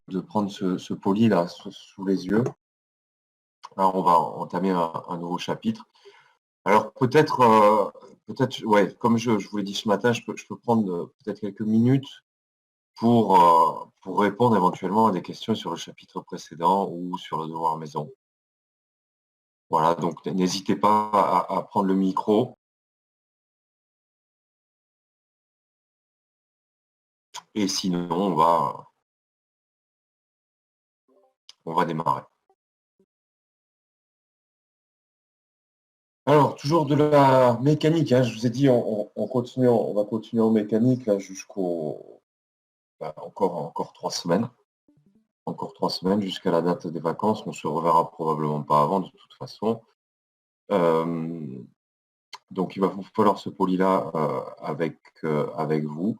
de prendre ce poly là sous les yeux. Alors on va entamer un nouveau chapitre. Alors peut-être, ouais, comme je vous l'ai dit ce matin, je peux prendre peut-être quelques minutes pour répondre éventuellement à des questions sur le chapitre précédent ou sur le devoir maison. Voilà, donc n'hésitez pas à prendre le micro. Et sinon, on va démarrer. Alors, toujours de la mécanique, hein, je vous ai dit, on va continuer en mécanique là jusqu'au encore 3 semaines. Encore 3 semaines jusqu'à la date des vacances. On se reverra probablement pas avant de toute façon. Donc il va vous falloir ce poly-là avec vous.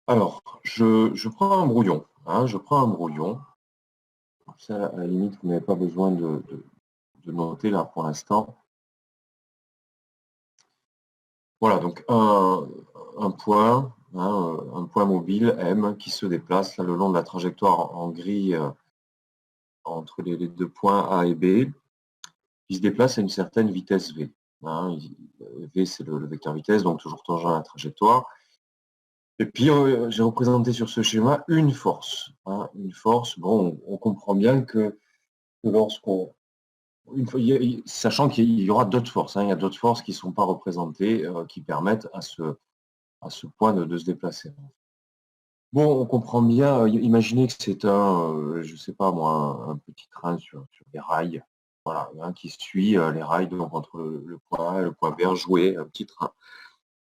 Alors, je prends un brouillon. Hein, je prends un brouillon. Ça, à la limite, vous n'avez pas besoin de noter là pour l'instant. Voilà, donc un point mobile M qui se déplace là, le long de la trajectoire en gris entre les deux points A et B. Il se déplace à une certaine vitesse V. Hein, v, c'est le vecteur vitesse, donc toujours tangent à la trajectoire. Et puis, j'ai représenté sur ce schéma une force. Hein, une force, bon, on comprend bien que lorsqu'on... Sachant qu'il y aura d'autres forces, hein, il y a d'autres forces qui ne sont pas représentées, qui permettent à ce point de se déplacer. Bon, on comprend bien, imaginez que c'est je ne sais pas moi, un petit train sur des rails, voilà, hein, qui suit les rails donc entre le point A et le point B, jouer un petit train.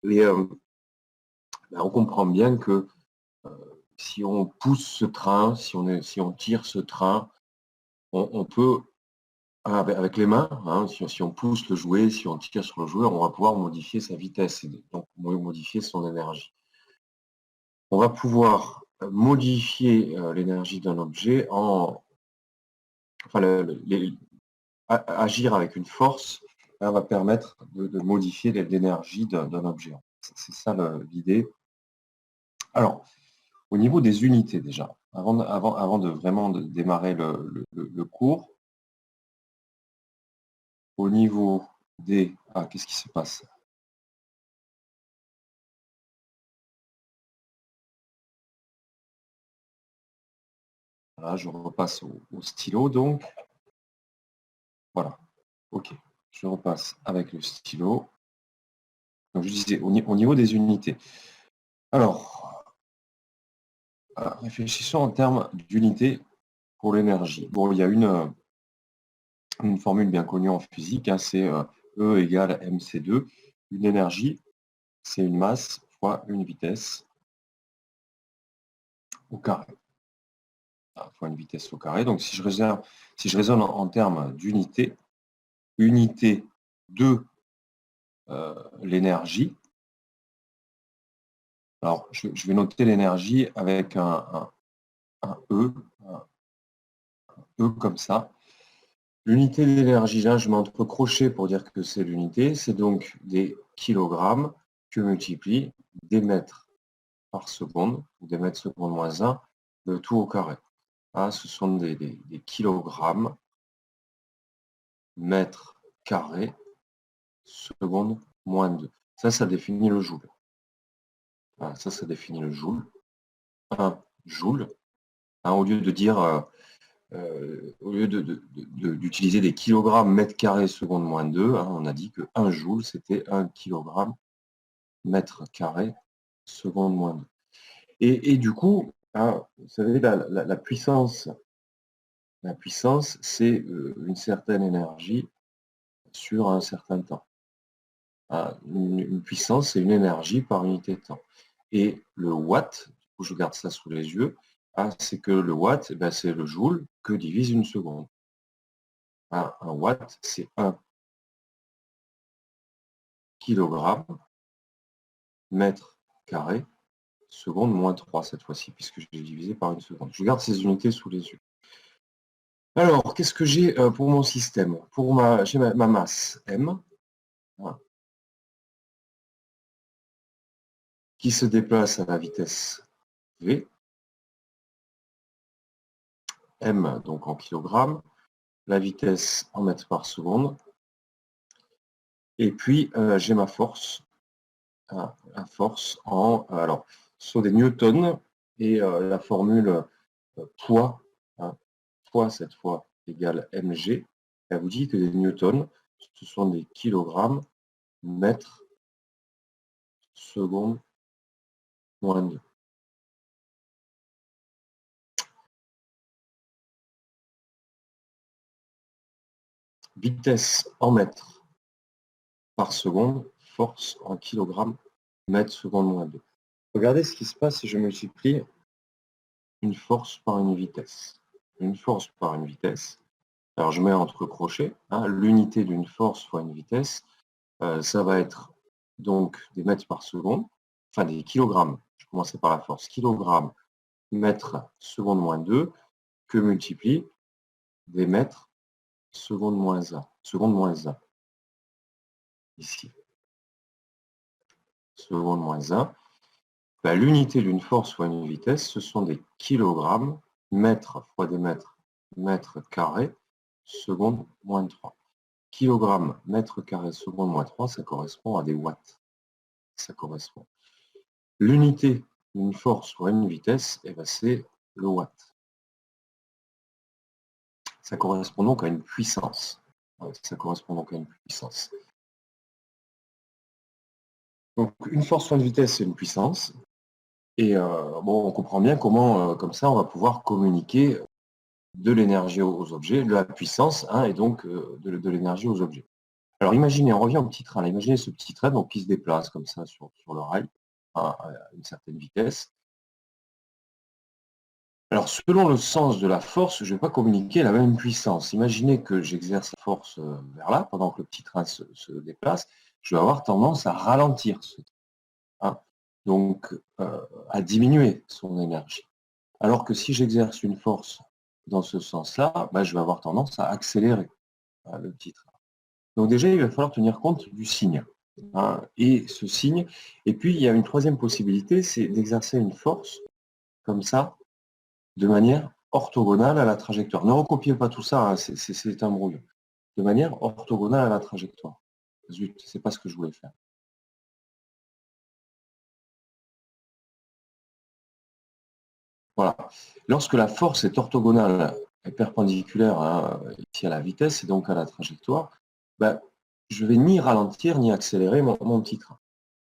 Et on comprend bien que si on pousse ce train, si on tire ce train, on peut, avec les mains, hein, si on pousse le jouet, si on tire sur le jouet, on va pouvoir modifier sa vitesse, et donc modifier son énergie. On va pouvoir modifier l'énergie d'un objet agir avec une force, va permettre de modifier l'énergie d'un objet. C'est ça l'idée. Alors, au niveau des unités déjà, avant de vraiment démarrer le cours, au niveau des... Ah, qu'est-ce qui se passe? Voilà, je repasse au stylo donc. Voilà, ok. Je repasse avec le stylo. Donc je disais, au niveau des unités. Alors, réfléchissons en termes d'unités pour l'énergie. Bon, il y a une formule bien connue en physique, hein, c'est E égale mc2. Une énergie, c'est une masse fois une vitesse au carré. Fois une vitesse au carré. Donc si je raisonne en termes d'unité, unité de l'énergie. Alors je vais noter l'énergie avec un E, comme ça. L'unité d'énergie, là, je mets entre crochets pour dire que c'est l'unité. C'est donc des kilogrammes que multiplie des mètres par seconde, ou des mètres seconde moins 1, le tout au carré. Ah, ce sont des kilogrammes, mètres carrés, seconde moins 2. Ça définit le joule. Voilà, ça définit le joule. 1 joule. Hein, au lieu de dire... au lieu d'utiliser des kilogrammes mètres carrés seconde moins 2, hein, on a dit que 1 joule, c'était 1 kilogramme mètre carré seconde moins 2. Et du coup, hein, vous savez, la puissance, c'est une certaine énergie sur un certain temps. Hein, une puissance, c'est une énergie par unité de temps. Et le watt, je garde ça sous les yeux, hein, c'est que le watt, ben, c'est le joule que divise une seconde. Un watt, c'est 1 kilogramme mètre carré seconde moins 3 cette fois-ci, puisque je l'ai divisé par une seconde. Je garde ces unités sous les yeux. Alors, qu'est-ce que j'ai pour mon système? J'ai ma masse M, voilà, qui se déplace à la vitesse V, M donc en kilogrammes, la vitesse en mètres par seconde, et puis j'ai ma force, la force en, alors, ce sont des newtons, et la formule poids, poids cette fois égale mg, elle vous dit que les newtons, ce sont des kilogrammes mètres seconde moins 2. Vitesse en mètres par seconde, force en kilogrammes mètre seconde moins 2. Regardez ce qui se passe si je multiplie une force par une vitesse. Une force par une vitesse. Alors je mets entre crochets, l'unité d'une force fois une vitesse, ça va être donc des mètres par seconde, enfin des kilogrammes. Je commençais par la force, kilogrammes mètre seconde moins 2, que multiplie des mètres seconde moins 1. Seconde moins 1. Ici. Seconde moins 1. L'unité d'une force fois une vitesse, ce sont des kilogrammes, mètres fois des mètres, mètres carrés, seconde moins 3. Kilogramme, mètre carré, seconde moins 3, ça correspond à des watts. Ça correspond. L'unité d'une force fois une vitesse, c'est le watt. Ça correspond donc à une puissance. Ça correspond donc à une puissance. Donc une force fois une vitesse, c'est une puissance. Et bon, on comprend bien comment, comme ça, on va pouvoir communiquer de l'énergie aux objets, de la puissance, et donc de l'énergie aux objets. Alors imaginez, on revient au petit train. Là, imaginez ce petit train donc, qui se déplace comme ça sur le rail à une certaine vitesse. Alors selon le sens de la force, je ne vais pas communiquer la même puissance. Imaginez que j'exerce la force vers là, pendant que le petit train se déplace, je vais avoir tendance à ralentir ce train, donc à diminuer son énergie. Alors que si j'exerce une force dans ce sens-là, je vais avoir tendance à accélérer le petit train. Donc déjà, il va falloir tenir compte du signe. Et ce signe, et puis il y a une troisième possibilité, c'est d'exercer une force comme ça, de manière orthogonale à la trajectoire. Ne recopiez pas tout ça, c'est un brouillon. De manière orthogonale à la trajectoire. Zut, c'est pas ce que je voulais faire. Voilà. Lorsque la force est orthogonale et perpendiculaire ici à la vitesse et donc à la trajectoire, je ne vais ni ralentir ni accélérer mon petit train.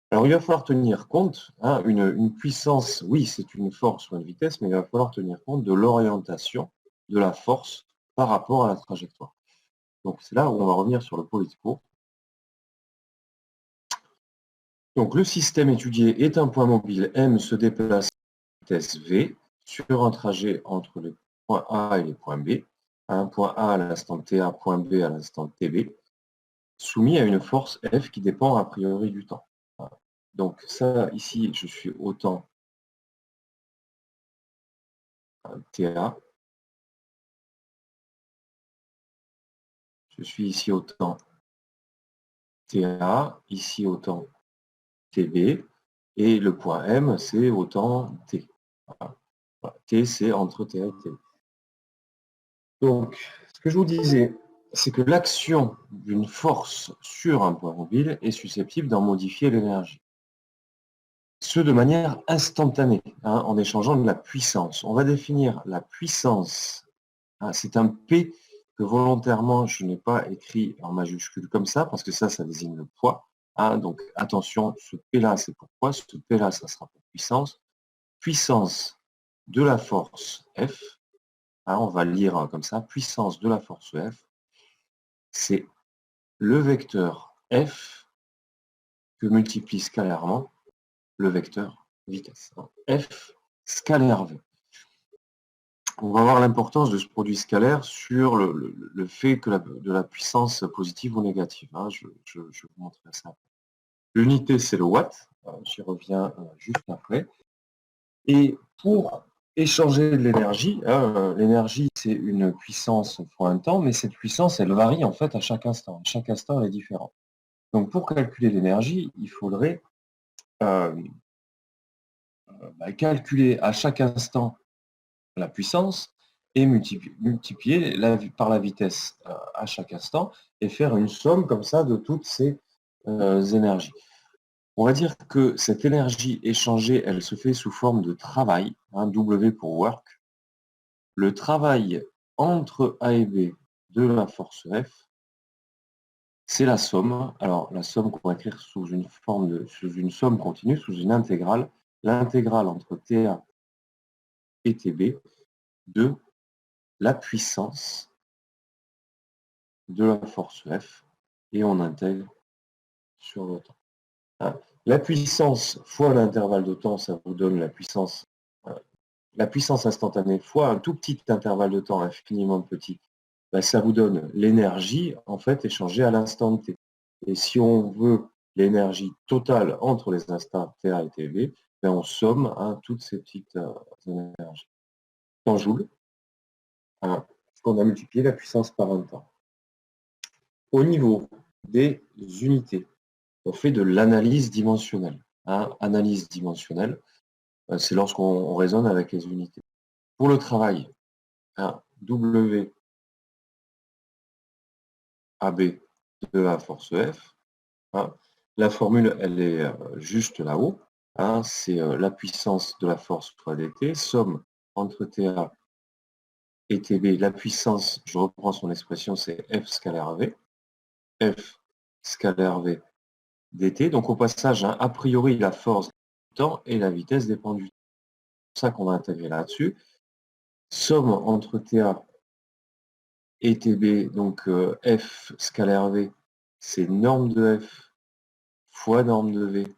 Alors il va falloir tenir compte, une puissance, oui c'est une force ou une vitesse, mais il va falloir tenir compte de l'orientation de la force par rapport à la trajectoire. Donc c'est là où on va revenir sur le politico. Donc le système étudié est un point mobile, M se déplace à vitesse V sur un trajet entre les points A et les points B, un point A à l'instant TA, point B à l'instant TB, soumis à une force F qui dépend a priori du temps. Donc ça, ici, je suis au temps TA. Je suis ici au temps TA, ici au temps TB, et le point M, c'est au temps T. Voilà. T, c'est entre TA et TB. Donc, ce que je vous disais, c'est que l'action d'une force sur un point mobile est susceptible d'en modifier l'énergie. Ce de manière instantanée, en échangeant de la puissance. On va définir la puissance. C'est un P que volontairement je n'ai pas écrit en majuscule comme ça, parce que ça désigne le poids. Donc attention, ce P-là, c'est pour poids, ce P-là, ça sera pour puissance. Puissance de la force F. On va lire comme ça, puissance de la force F, c'est le vecteur F que multiplie scalairement le vecteur vitesse. F scalaire V. On va voir l'importance de ce produit scalaire sur le fait que de la puissance positive ou négative. Je vous montrerai ça. L'unité, c'est le watt. J'y reviens juste après. Et pour échanger de l'énergie, l'énergie, c'est une puissance fois un temps, mais cette puissance, elle varie en fait à chaque instant. Chaque instant, elle est différente. Donc pour calculer l'énergie, il faudrait calculer à chaque instant la puissance et multiplier par la vitesse à chaque instant et faire une somme comme ça de toutes ces énergies. On va dire que cette énergie échangée, elle se fait sous forme de travail, W pour work. Le travail entre A et B de la force F, c'est la somme. Alors, la somme qu'on va écrire sous une somme continue, sous une intégrale. L'intégrale entre TA et TB de la puissance de la force F et on intègre sur le temps. La puissance fois l'intervalle de temps, ça vous donne la puissance instantanée fois un tout petit intervalle de temps infiniment petit. Ça vous donne l'énergie en fait échangée à l'instant T. Et si on veut l'énergie totale entre les instants TA et TB, on somme toutes ces petites énergies. En joules, qu'on a multiplié la puissance par un temps. Au niveau des unités, on fait de l'analyse dimensionnelle. Analyse dimensionnelle, c'est lorsqu'on raisonne avec les unités. Pour le travail, W AB de la force F, la formule, elle est juste là-haut. C'est la puissance de la force fois dt, somme entre TA et TB. La puissance, je reprends son expression, c'est F scalaire V. F scalaire V dt. Donc au passage, a priori, la force du temps et la vitesse dépendent du temps. C'est ça qu'on va intégrer là-dessus. Somme entre TA et TB, donc F scalaire V, c'est norme de F fois norme de V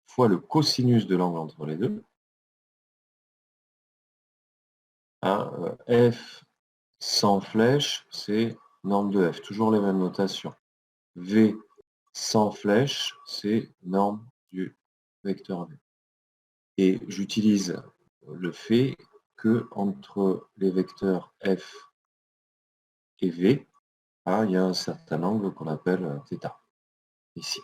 fois le cosinus de l'angle entre les deux. F sans flèche, c'est norme de F, toujours les mêmes notations. V sans flèche, c'est norme du vecteur V. Et j'utilise le fait que entre les vecteurs F et V, il y a un certain angle qu'on appelle θ, ici.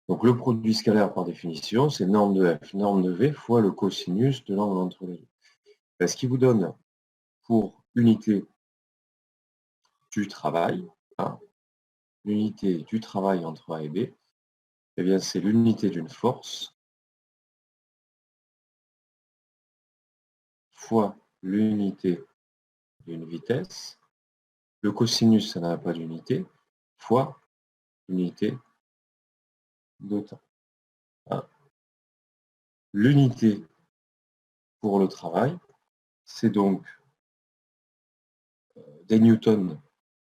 Donc le produit scalaire par définition, c'est norme de F, norme de V fois le cosinus de l'angle entre les deux. Ce qui vous donne pour unité du travail, l'unité du travail entre A et B, eh bien c'est l'unité d'une force fois l'unité d'une vitesse. Le cosinus, ça n'a pas d'unité, fois l'unité de temps. L'unité pour le travail, c'est donc des newtons.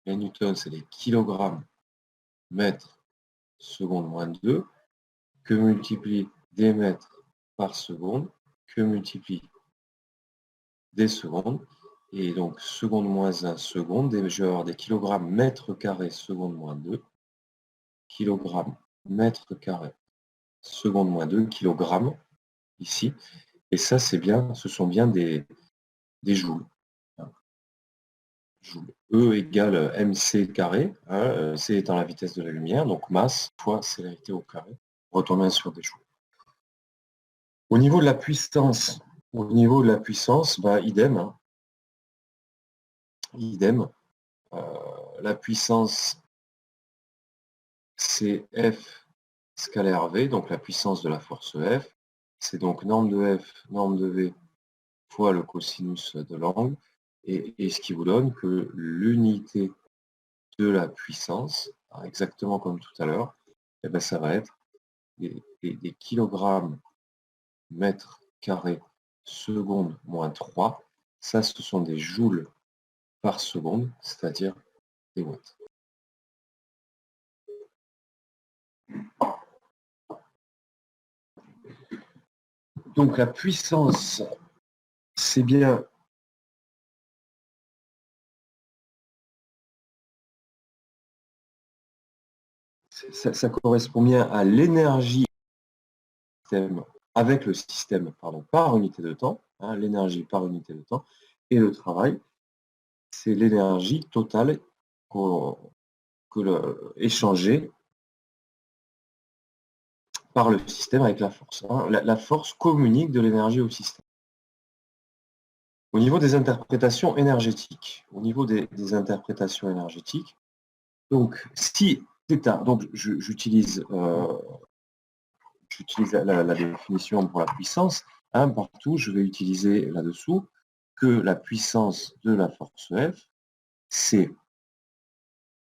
Les newtons, c'est des kilogrammes mètres seconde moins 2, que multiplie des mètres par seconde, que multiplie des secondes. Et donc, seconde moins 1 seconde, je vais avoir des kilogrammes mètres carrés seconde moins 2, kilogrammes mètre carré seconde moins 2, kilogrammes, ici. Et ça, c'est bien, ce sont bien des joules. Joule. E égale mc carré, c étant la vitesse de la lumière, donc masse fois célérité au carré. On retombe sur des joules. Au niveau de la puissance, idem. Idem. La puissance, c'est F scalaire V, donc la puissance de la force F. C'est donc norme de F, norme de V, fois le cosinus de l'angle. Et ce qui vous donne que l'unité de la puissance, exactement comme tout à l'heure, ça va être des kilogrammes mètres carrés seconde moins 3. Ça, ce sont des joules par seconde, c'est-à-dire des watts. Donc la puissance, c'est bien ça correspond bien à l'énergie avec le système par unité de temps, l'énergie par unité de temps, et le travail, c'est l'énergie totale échangée par le système avec la force. Hein. La force communique de l'énergie au système. Au niveau des interprétations énergétiques, donc si θ, donc j'utilise la définition pour la puissance, hein, partout je vais utiliser là-dessous que la puissance de la force F, c'est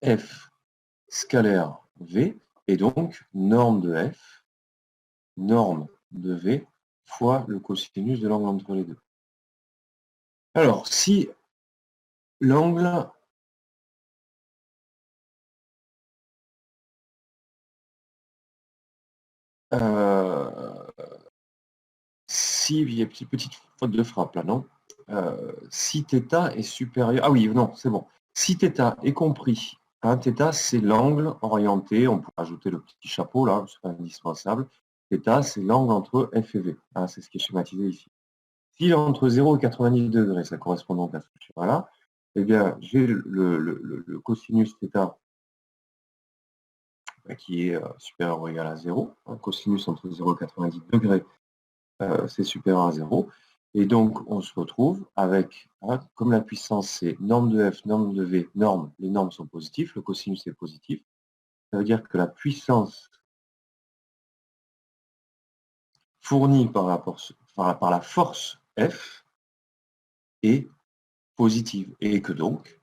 F scalaire V, et donc norme de F, norme de V, fois le cosinus de l'angle entre les deux. Alors, si l'angle si, il y a une petite faute de frappe là, non si θ est supérieur... Ah oui, non, c'est bon. Si θ est compris, hein, θ c'est l'angle orienté, on peut ajouter le petit chapeau là, c'est pas indispensable. θ c'est l'angle entre F et V, hein, c'est ce qui est schématisé ici. S'il est entre 0 et 90 degrés, ça correspond donc à ce schéma-là, eh bien j'ai le cosinus θ qui est supérieur ou égal à 0, hein, cosinus entre 0 et 90 degrés, c'est supérieur à 0. Et donc, on se retrouve avec, hein, comme la puissance, c'est norme de F, norme de V, norme, les normes sont positives, le cosinus est positif. Ça veut dire que la puissance fournie par la force F est positive. Et que donc,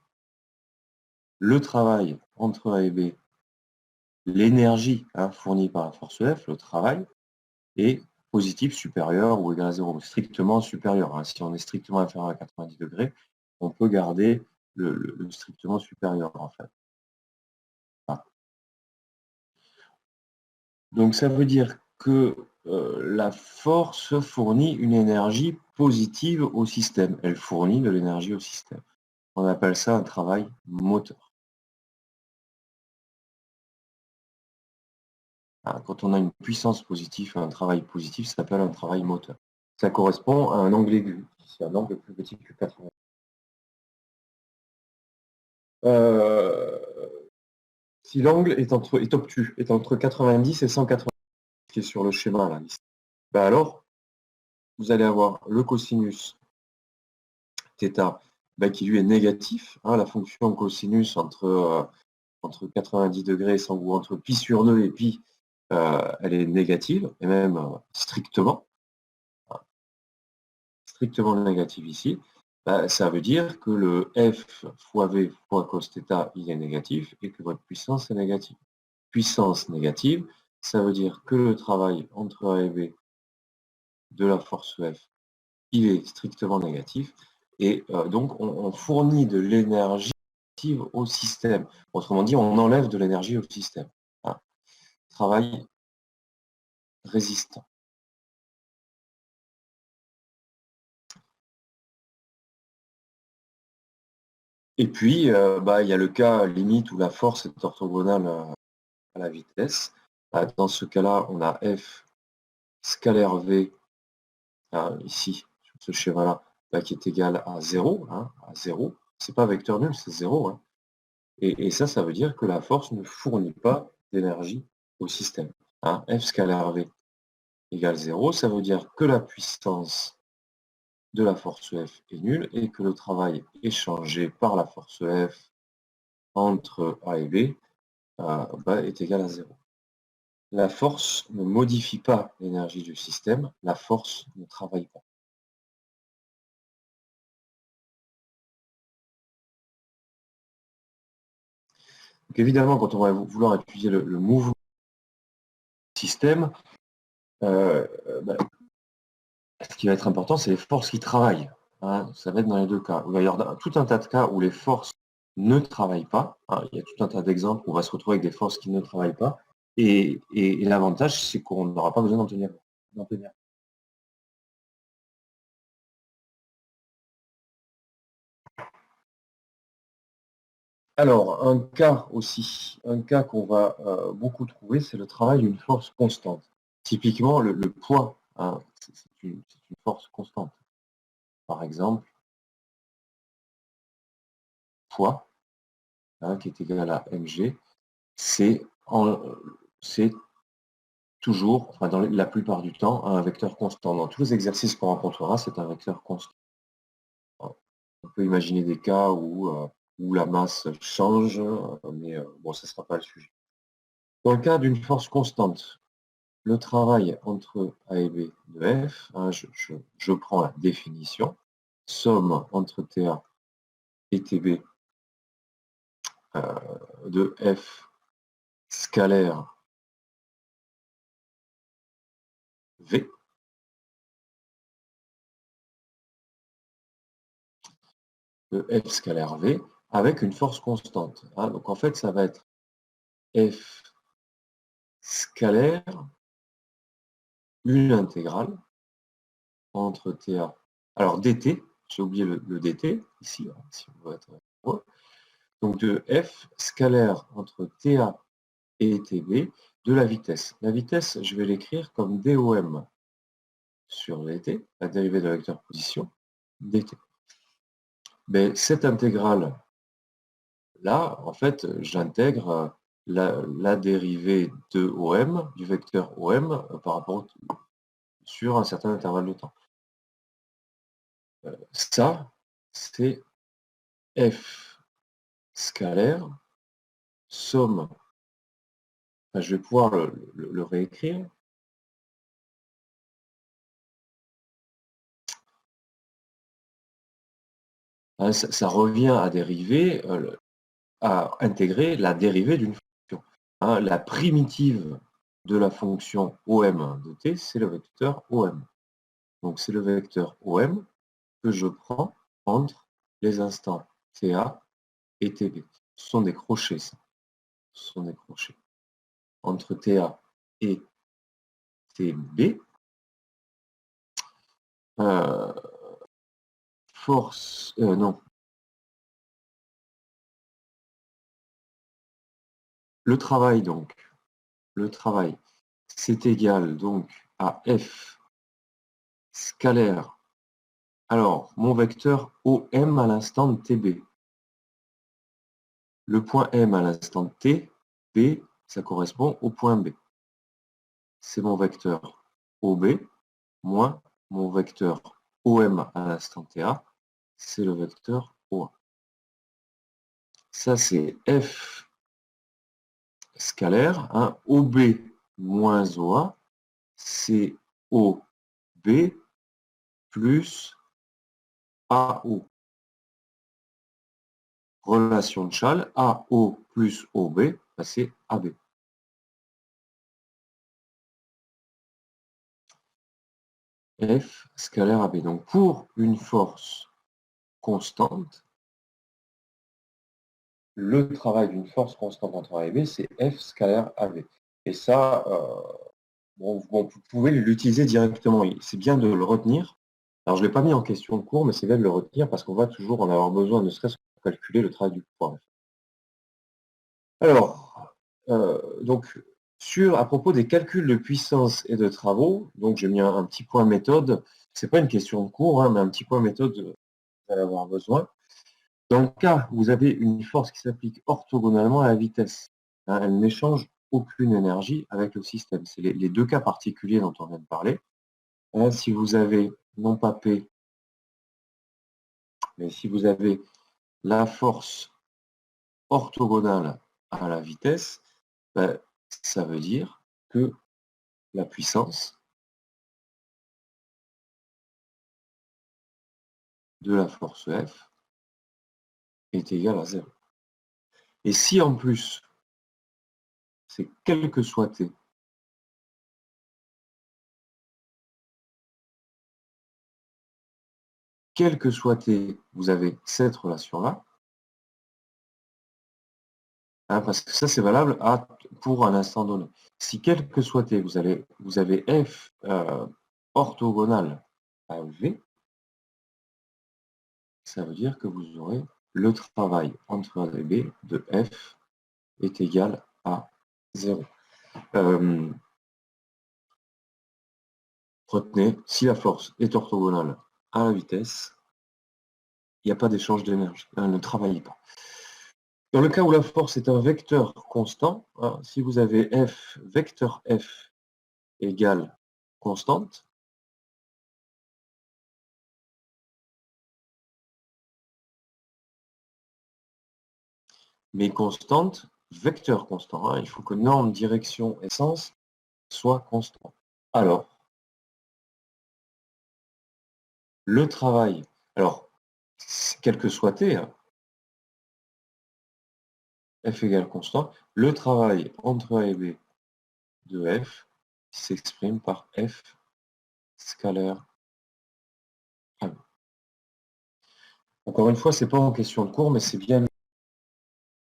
le travail entre A et B, l'énergie, hein, fournie par la force F, le travail, est positif, supérieur ou égal à 0, strictement supérieur. Hein. Si on est strictement inférieur à 90 degrés, on peut garder le strictement supérieur, en fait. Voilà. Donc ça veut dire que la force fournit une énergie positive au système. Elle fournit de l'énergie au système. On appelle ça un travail moteur. Quand on a une puissance positive, un travail positif, ça s'appelle un travail moteur. Ça correspond à un angle aigu. C'est un angle plus petit que 80. Si l'angle est obtus, est entre 90 et 180, qui est sur le schéma là, ici, ben alors, vous allez avoir le cosinus θ ben, qui lui est négatif. Hein, la fonction cosinus entre 90 degrés ou entre pi sur 2 et pi, elle est négative, et même strictement négative ici. Ben, ça veut dire que le F fois V fois cos θ, il est négatif, et que votre puissance est négative. Puissance négative, ça veut dire que le travail entre A et B de la force F, il est strictement négatif, et donc on fournit de l'énergie au système. Autrement dit, on enlève de l'énergie au système. Hein. Travail résistant. Et puis, il y a le cas limite où la force est orthogonale à la vitesse. Dans ce cas-là, on a F scalaire V, ici, sur ce schéma-là, qui est égal à 0. Hein, à 0. C'est pas vecteur nul, c'est 0. Hein. Et ça veut dire que la force ne fournit pas d'énergie au système. Hein. F scalaire V égale 0, ça veut dire que la puissance de la force F est nulle et que le travail échangé par la force F entre A et B est égal à 0. La force ne modifie pas l'énergie du système, la force ne travaille pas. Donc évidemment, quand on va vouloir étudier le mouvement du système, ce qui va être important, c'est les forces qui travaillent. Hein. Ça va être dans les deux cas. Il va y avoir tout un tas de cas où les forces ne travaillent pas. Hein. Il y a tout un tas d'exemples où on va se retrouver avec des forces qui ne travaillent pas. Et l'avantage, c'est qu'on n'aura pas besoin d'en tenir. Alors, un cas qu'on va beaucoup trouver, c'est le travail d'une force constante. Typiquement, le poids, hein, c'est une force constante. Par exemple, poids, hein, qui est égal à mg, c'est toujours, enfin dans la plupart du temps, un vecteur constant. Dans tous les exercices qu'on rencontrera, c'est un vecteur constant. On peut imaginer des cas où la masse change, mais bon, ce ne sera pas le sujet. Dans le cas d'une force constante, le travail entre A et B de F, hein, je prends la définition, somme entre TA et TB de F scalaire V, de F scalaire V, avec une force constante. Hein. Donc en fait, ça va être F scalaire, une intégrale entre TA. Alors dt, j'ai oublié le dt, ici, hein, si on veut être heureux. Donc de F scalaire entre TA et TB de la vitesse. La vitesse, je vais l'écrire comme DOM sur dt, la dérivée de vecteur position, dt. Mais cette intégrale là, en fait, j'intègre la dérivée de OM, du vecteur OM, par rapport sur un certain intervalle de temps. Ça, c'est F scalaire, somme, enfin, je vais pouvoir le réécrire. Hein, ça revient à dériver, à intégrer la dérivée d'une fonction. Hein, la primitive de la fonction OM de t, c'est le vecteur OM. Donc c'est le vecteur OM que je prends entre les instants TA et TB. Ce sont des crochets, ça. Ce sont des crochets. Entre TA et TB, force, non. Le travail, donc, c'est égal donc à F scalaire. Alors, mon vecteur OM à l'instant de TB. Le point M à l'instant de T, B, ça correspond au point B. C'est mon vecteur OB moins mon vecteur OM à l'instant TA, c'est le vecteur OA. Ça, c'est F scalaire, hein, OB moins OA, c'est OB plus AO. Relation de Chasles, AO plus OB, c'est AB. F scalaire AB. Donc pour une force constante, le travail d'une force constante entre A et B, c'est F scalaire AB. Et ça, bon, vous pouvez l'utiliser directement. C'est bien de le retenir. Alors, je ne l'ai pas mis en question de cours, mais c'est bien de le retenir parce qu'on va toujours en avoir besoin, ne serait-ce que pour calculer le travail du poids. Alors, donc, à propos des calculs de puissance et de travaux, donc j'ai mis un petit point méthode. Ce n'est pas une question de cours, hein, mais un petit point méthode, vous allez avoir besoin. Dans le cas où vous avez une force qui s'applique orthogonalement à la vitesse, hein, elle n'échange aucune énergie avec le système. C'est les deux cas particuliers dont on vient de parler. Hein, si vous avez, non pas P, mais si vous avez la force orthogonale à la vitesse, ben, ça veut dire que la puissance de la force F est égale à 0. Et si en plus, c'est quel que soit T, quel que soit T, vous avez cette relation-là, hein, parce que ça c'est valable pour un instant donné. Si quel que soit T, vous avez F orthogonal à V, ça veut dire que vous aurez le travail entre A et B de F est égal à 0. Retenez, si la force est orthogonale à la vitesse, il n'y a pas d'échange d'énergie, elle ne travaille pas. Dans le cas où la force est un vecteur constant, hein, si vous avez F, vecteur F égale constante. Mais constante, vecteur constant. Hein. Il faut que norme, direction et sens soient constants. Alors, le travail, alors, quel que soit t, hein, f égale constant, le travail entre A et B de f s'exprime par f scalaire. Encore une fois, ce n'est pas en question de cours, mais c'est bien de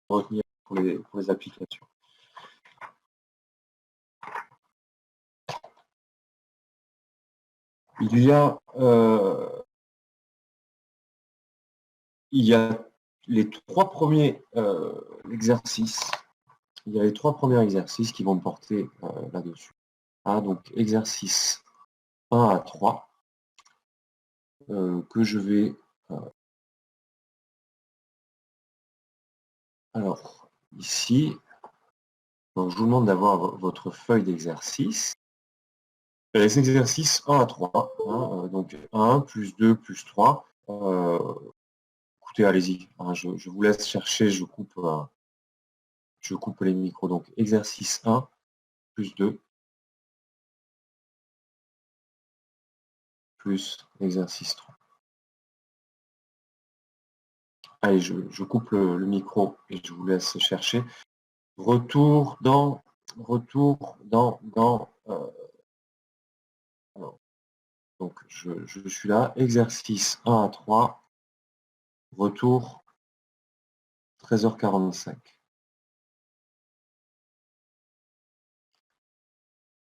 retenir pour les applications. Il y a les trois premiers exercices. Il y a les trois premiers exercices qui vont porter là-dessus. Ah, donc, exercice 1 à 3, que je vais... alors, ici, donc, je vous demande d'avoir votre feuille d'exercice. Les exercices 1 à 3, hein, donc 1, plus 2, plus 3. Écoutez, allez-y, hein, je vous laisse chercher, je coupe les micros. Donc, exercice 1, plus 2, plus exercice 3. Allez, je coupe le micro et je vous laisse chercher. Retour dans alors, donc je suis là, exercice 1 à 3, retour 13h45.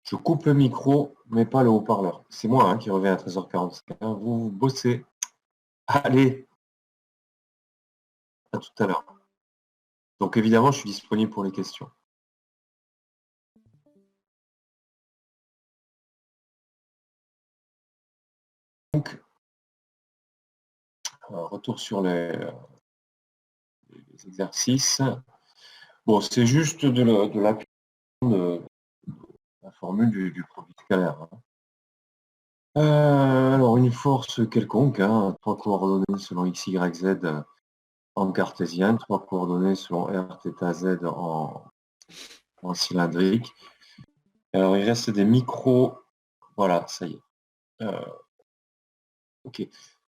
Je coupe le micro, mais pas le haut-parleur. C'est moi hein, qui reviens à 13h45. Hein. Vous bossez. Allez, à tout à l'heure. Donc évidemment, je suis disponible pour les questions. Donc, retour sur les exercices. Bon, c'est juste de l'application de la formule du produit scalaire. Hein. Alors, une force quelconque, hein, 3 coordonnées selon x, y, z en cartésienne, 3 coordonnées selon r, θ, z en cylindrique. Alors, il reste des micros. Voilà, ça y est. Ok.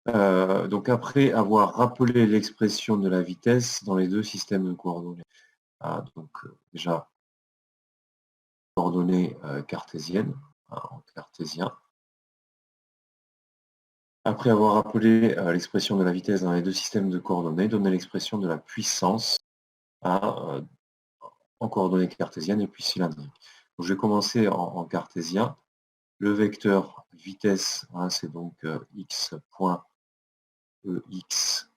Donc, après avoir rappelé l'expression de la vitesse dans les deux systèmes de coordonnées. Ah, donc, déjà, coordonnées cartésiennes, hein, en cartésien. Après avoir rappelé l'expression de la vitesse dans les deux systèmes de coordonnées, donner l'expression de la puissance en coordonnées cartésiennes et puis cylindriques. Donc, je vais commencer en cartésien. Le vecteur vitesse, hein, c'est donc x point ex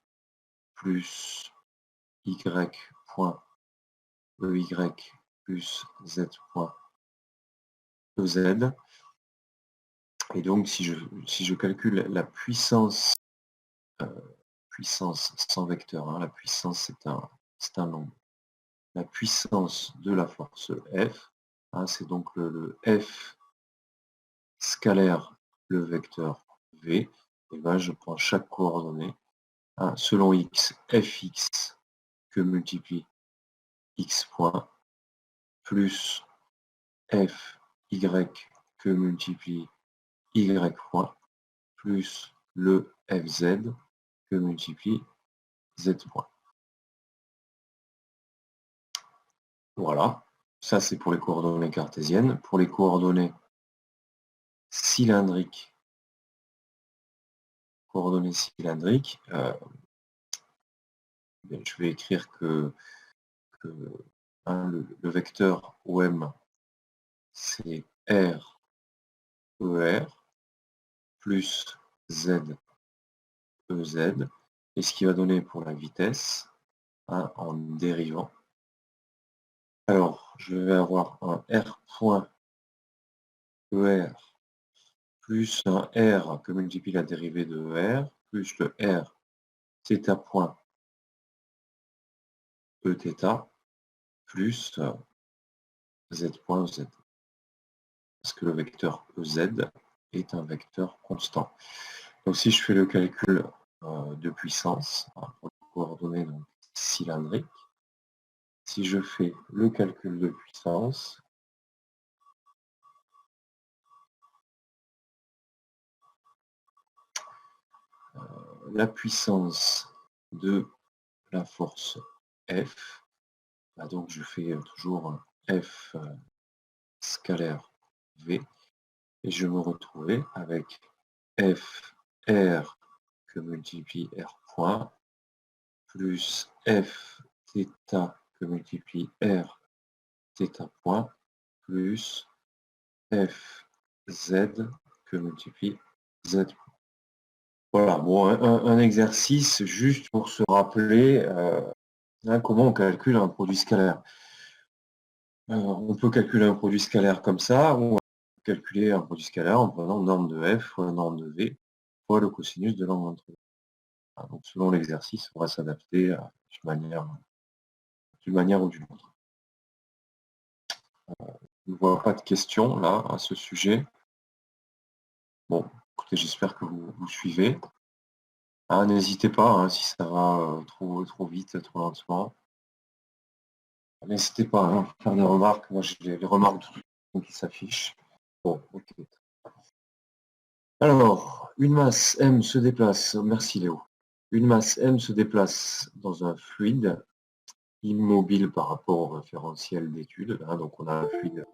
plus y point ey plus z point ez. Et donc, si je calcule la puissance sans vecteur, hein, la puissance c'est un nombre. La puissance de la force F, hein, c'est donc le F scalaire, le vecteur V, et ben, je prends chaque coordonnée, hein, selon x, fx que multiplie x point, plus fy que multiplie y point, plus le fz que multiplie z point. Voilà, ça c'est pour les coordonnées cartésiennes. Pour les coordonnées cylindriques, je vais écrire que hein, le vecteur OM, c'est R, ER, plus Z, EZ, et ce qui va donner pour la vitesse, hein, en dérivant. Alors, je vais avoir un R point ER plus un R que multiplie la dérivée de ER, plus le R θ point Eθ, plus Z point Z. parce que le vecteur EZ est un vecteur constant. Donc si je fais le calcul de puissance, pour les coordonnées donc, cylindriques, si je fais le calcul de puissance, la puissance de la force F, donc je fais toujours F scalaire V, et je me retrouvais avec F R que multiplie R point, plus F θ que multiplie R θ point, plus F Z que multiplie Z. Voilà, bon, un exercice juste pour se rappeler comment on calcule un produit scalaire. On peut calculer un produit scalaire comme ça, ou on peut calculer un produit scalaire en prenant norme de F fois norme de V fois le cosinus de l'angle entre eux. Donc selon l'exercice, on va s'adapter d'une manière ou d'une autre. Je ne vois pas de questions là à ce sujet. Bon, écoutez, j'espère que vous suivez. N'hésitez pas, si ça va trop vite, trop lentement. N'hésitez pas à faire des remarques. Moi, j'ai les remarques qui s'affichent. Bon, ok. Alors, une masse M se déplace. Merci Léo. Une masse M se déplace dans un fluide immobile par rapport au référentiel d'étude. Donc, on a un fluide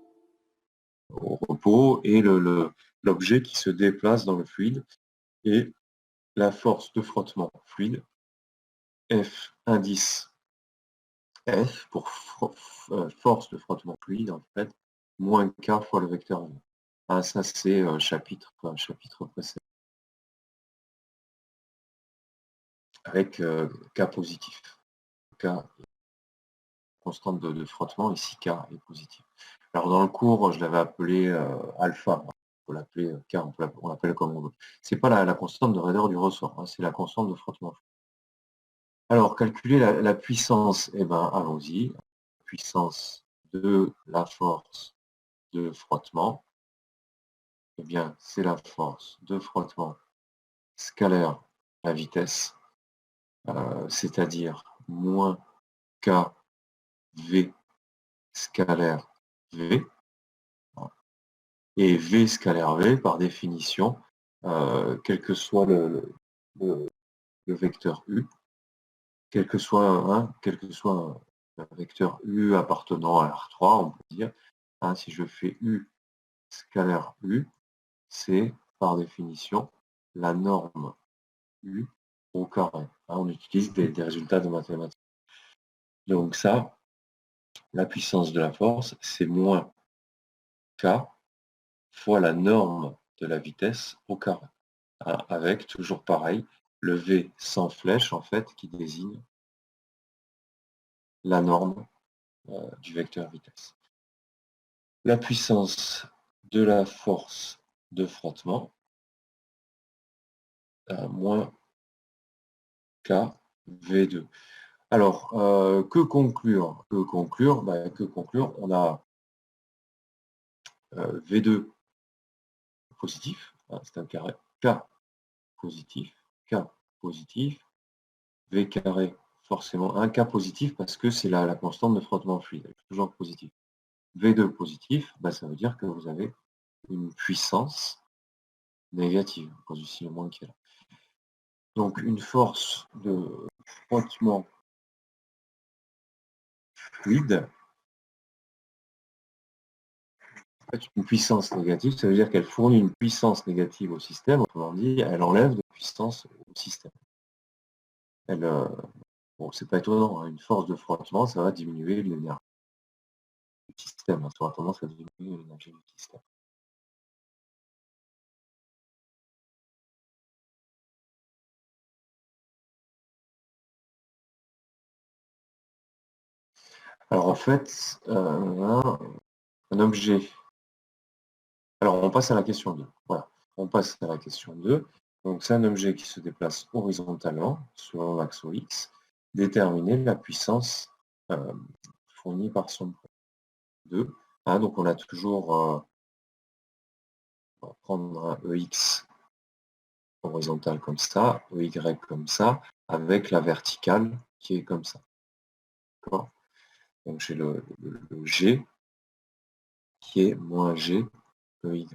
au repos et l'objet qui se déplace dans le fluide et la force de frottement fluide F indice F pour force de frottement fluide en fait moins K fois le vecteur V. Ça c'est chapitre précédent avec K positif. K constante de frottement, ici K est positif. Alors dans le cours, je l'avais appelé alpha. On peut l'appeler K, on l'appelle comme on veut. C'est pas la constante de raideur du ressort, c'est la constante de frottement. Alors, calculer la puissance, eh ben, allons-y. Puissance de la force de frottement, eh bien, c'est la force de frottement scalaire la vitesse, c'est-à-dire moins KV scalaire V. Et V scalaire V, par définition, quel que soit le vecteur U, quel que soit un vecteur U appartenant à R3, on peut dire, si je fais U scalaire U, c'est par définition la norme U au carré. On utilise des résultats de mathématiques. Donc ça, la puissance de la force, c'est moins K fois la norme de la vitesse au carré. Avec, toujours pareil, le V sans flèche, en fait, qui désigne la norme du vecteur vitesse. La puissance de la force de frottement, moins K V2. Alors, que conclure? Que conclure? On a V2 positif, c'est un carré, K positif, K positif, V carré forcément un K positif parce que c'est la constante de frottement fluide, toujours positif. V2 positif, ça veut dire que vous avez une puissance négative, à cause du signe moins qui est là. Donc une force de frottement fluide, une puissance négative, ça veut dire qu'elle fournit une puissance négative au système, autrement dit, elle enlève de puissance au système. Bon, c'est pas étonnant, une force de frottement, ça va diminuer l'énergie du système, ça aura tendance à diminuer l'énergie du système. Alors en fait, un objet. Alors on passe à la question 2. Voilà, on passe à la question 2. Donc c'est un objet qui se déplace horizontalement sur l'axe X. Déterminer la puissance fournie par son poids. 2. Donc on a toujours On va prendre un EX horizontal comme ça, EY comme ça, avec la verticale qui est comme ça. D'accord? Donc j'ai le G qui est moins G, EY.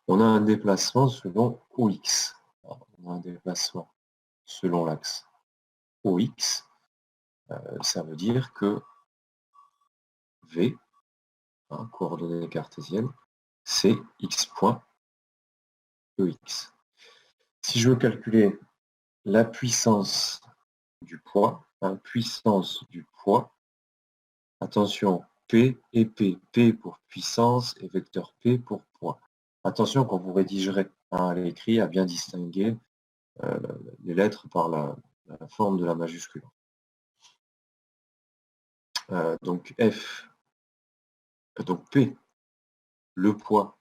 On a un déplacement selon OX. Alors, on a un déplacement selon l'axe OX. Ça veut dire que V, coordonnées cartésiennes, c'est X point EX. Si je veux calculer la puissance du poids, puissance du poids, attention, P et P. P pour puissance et vecteur P pour poids. Attention quand vous rédigerez à l'écrit à bien distinguer les lettres par la forme de la majuscule. Donc F, donc P, le poids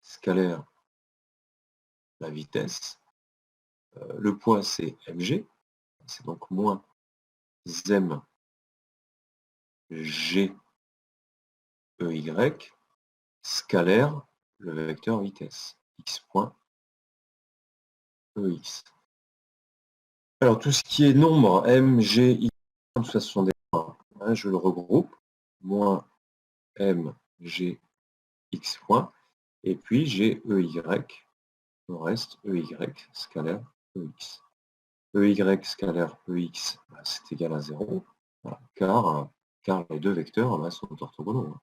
scalaire, la vitesse. Le poids c'est mg, c'est donc moins m g ey, scalaire, le vecteur vitesse, x point ex. Alors tout ce qui est nombre m, g, x, tout ça ce sont des points. Je le regroupe, moins m, g, x point, et puis j'ai ey, le reste ey, scalaire ex. Ey scalaire ex, c'est égal à 0, voilà, car les deux vecteurs sont orthogonaux.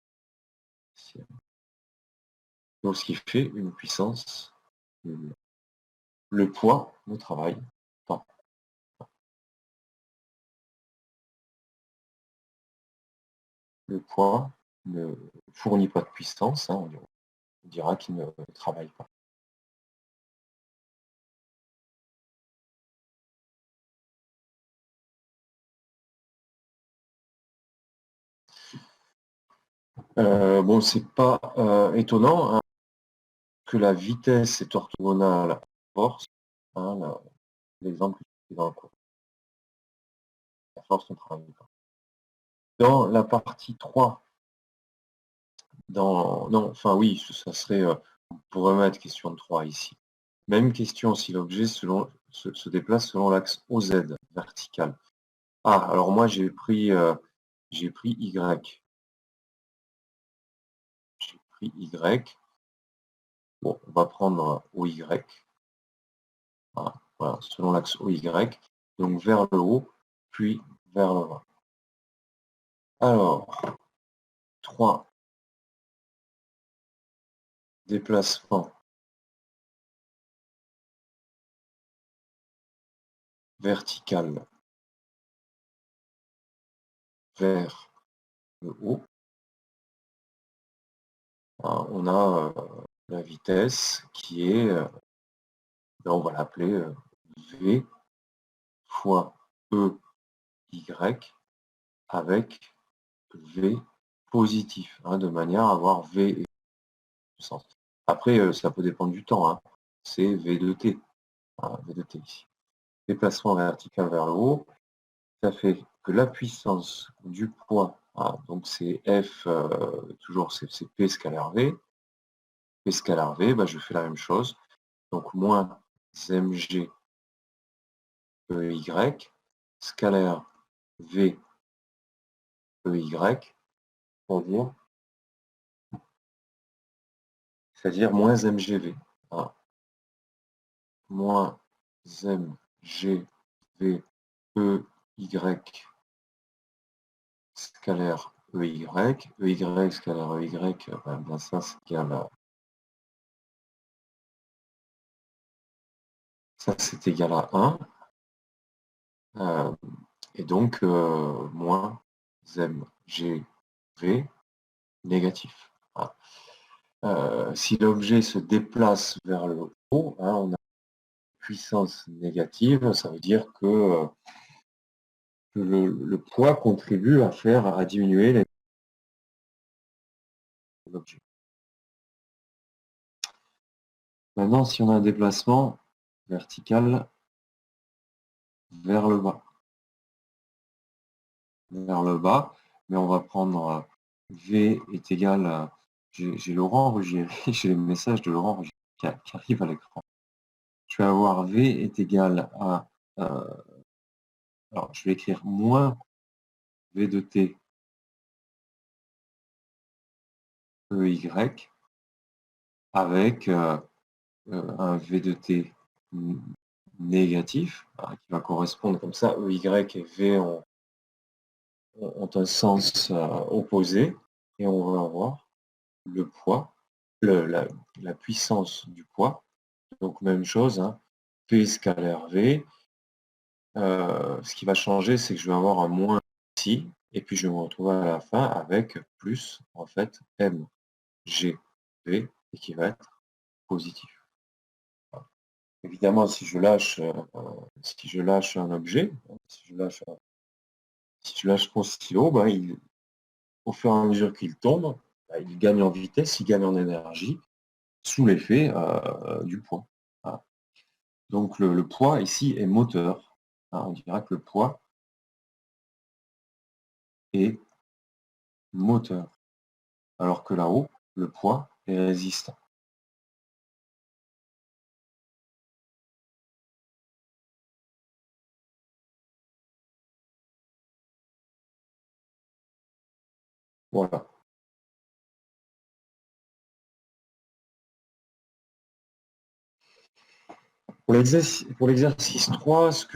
Donc ce qui fait une puissance nulle. Le poids ne travaille pas. Le poids ne fournit pas de puissance, on dira qu'il ne travaille pas. Bon, c'est pas étonnant que la vitesse est orthogonale à la force, l'exemple que tu fais dans le cours. La force ne travaille pas. Dans la partie 3, ça serait, on pourrait mettre question de 3 ici. Même question si l'objet se déplace selon l'axe OZ, vertical. Alors moi j'ai pris Y. J'ai pris Y. Bon, on va prendre OY. Voilà, selon l'axe OY. Donc vers le haut, puis vers le bas. Alors, 3 déplacements vertical vers le haut. On a la vitesse qui est, on va l'appeler V fois EY avec V positif, de manière à avoir V et sens. Après, ça peut dépendre du temps, c'est V de T, V de T ici. Déplacement vertical vers le haut, ça fait que la puissance du poids, donc c'est F, toujours c'est P scalaire V. P scalaire V, je fais la même chose. Donc moins mg ey, scalaire V ey, c'est-à-dire moins mgv. Moins mgv ey scalaire ey scalaire ey, ça c'est égal à ça c'est égal à 1. Et donc moins mgv négatif. Si l'objet se déplace vers le haut, on a puissance négative, ça veut dire que le poids contribue à diminuer l'objet. Maintenant, si on a un déplacement vertical vers le bas, mais on va prendre V est égal à j'ai Laurent Rugier, j'ai les messages de Laurent Rugier qui arrivent à l'écran. Je vais avoir V est égal à, alors je vais écrire moins V de T EY avec un V de T négatif, qui va correspondre comme ça, EY et V ont un sens opposé, et on va avoir le poids, la puissance du poids. Donc même chose, hein, P scalaire V. Ce qui va changer, c'est que je vais avoir un moins ici, et puis je vais me retrouver à la fin avec plus, en fait, M, G, V, et qui va être positif. Évidemment, si je lâche un objet, si je lâche mon stylo, ben, au fur et à mesure qu'il tombe, ben, il gagne en vitesse, il gagne en énergie, sous l'effet du poids. Voilà. Donc le poids ici est moteur. On dira que le poids est moteur, alors que là-haut, le poids est résistant. Voilà. Pour l'exercice 3, ce que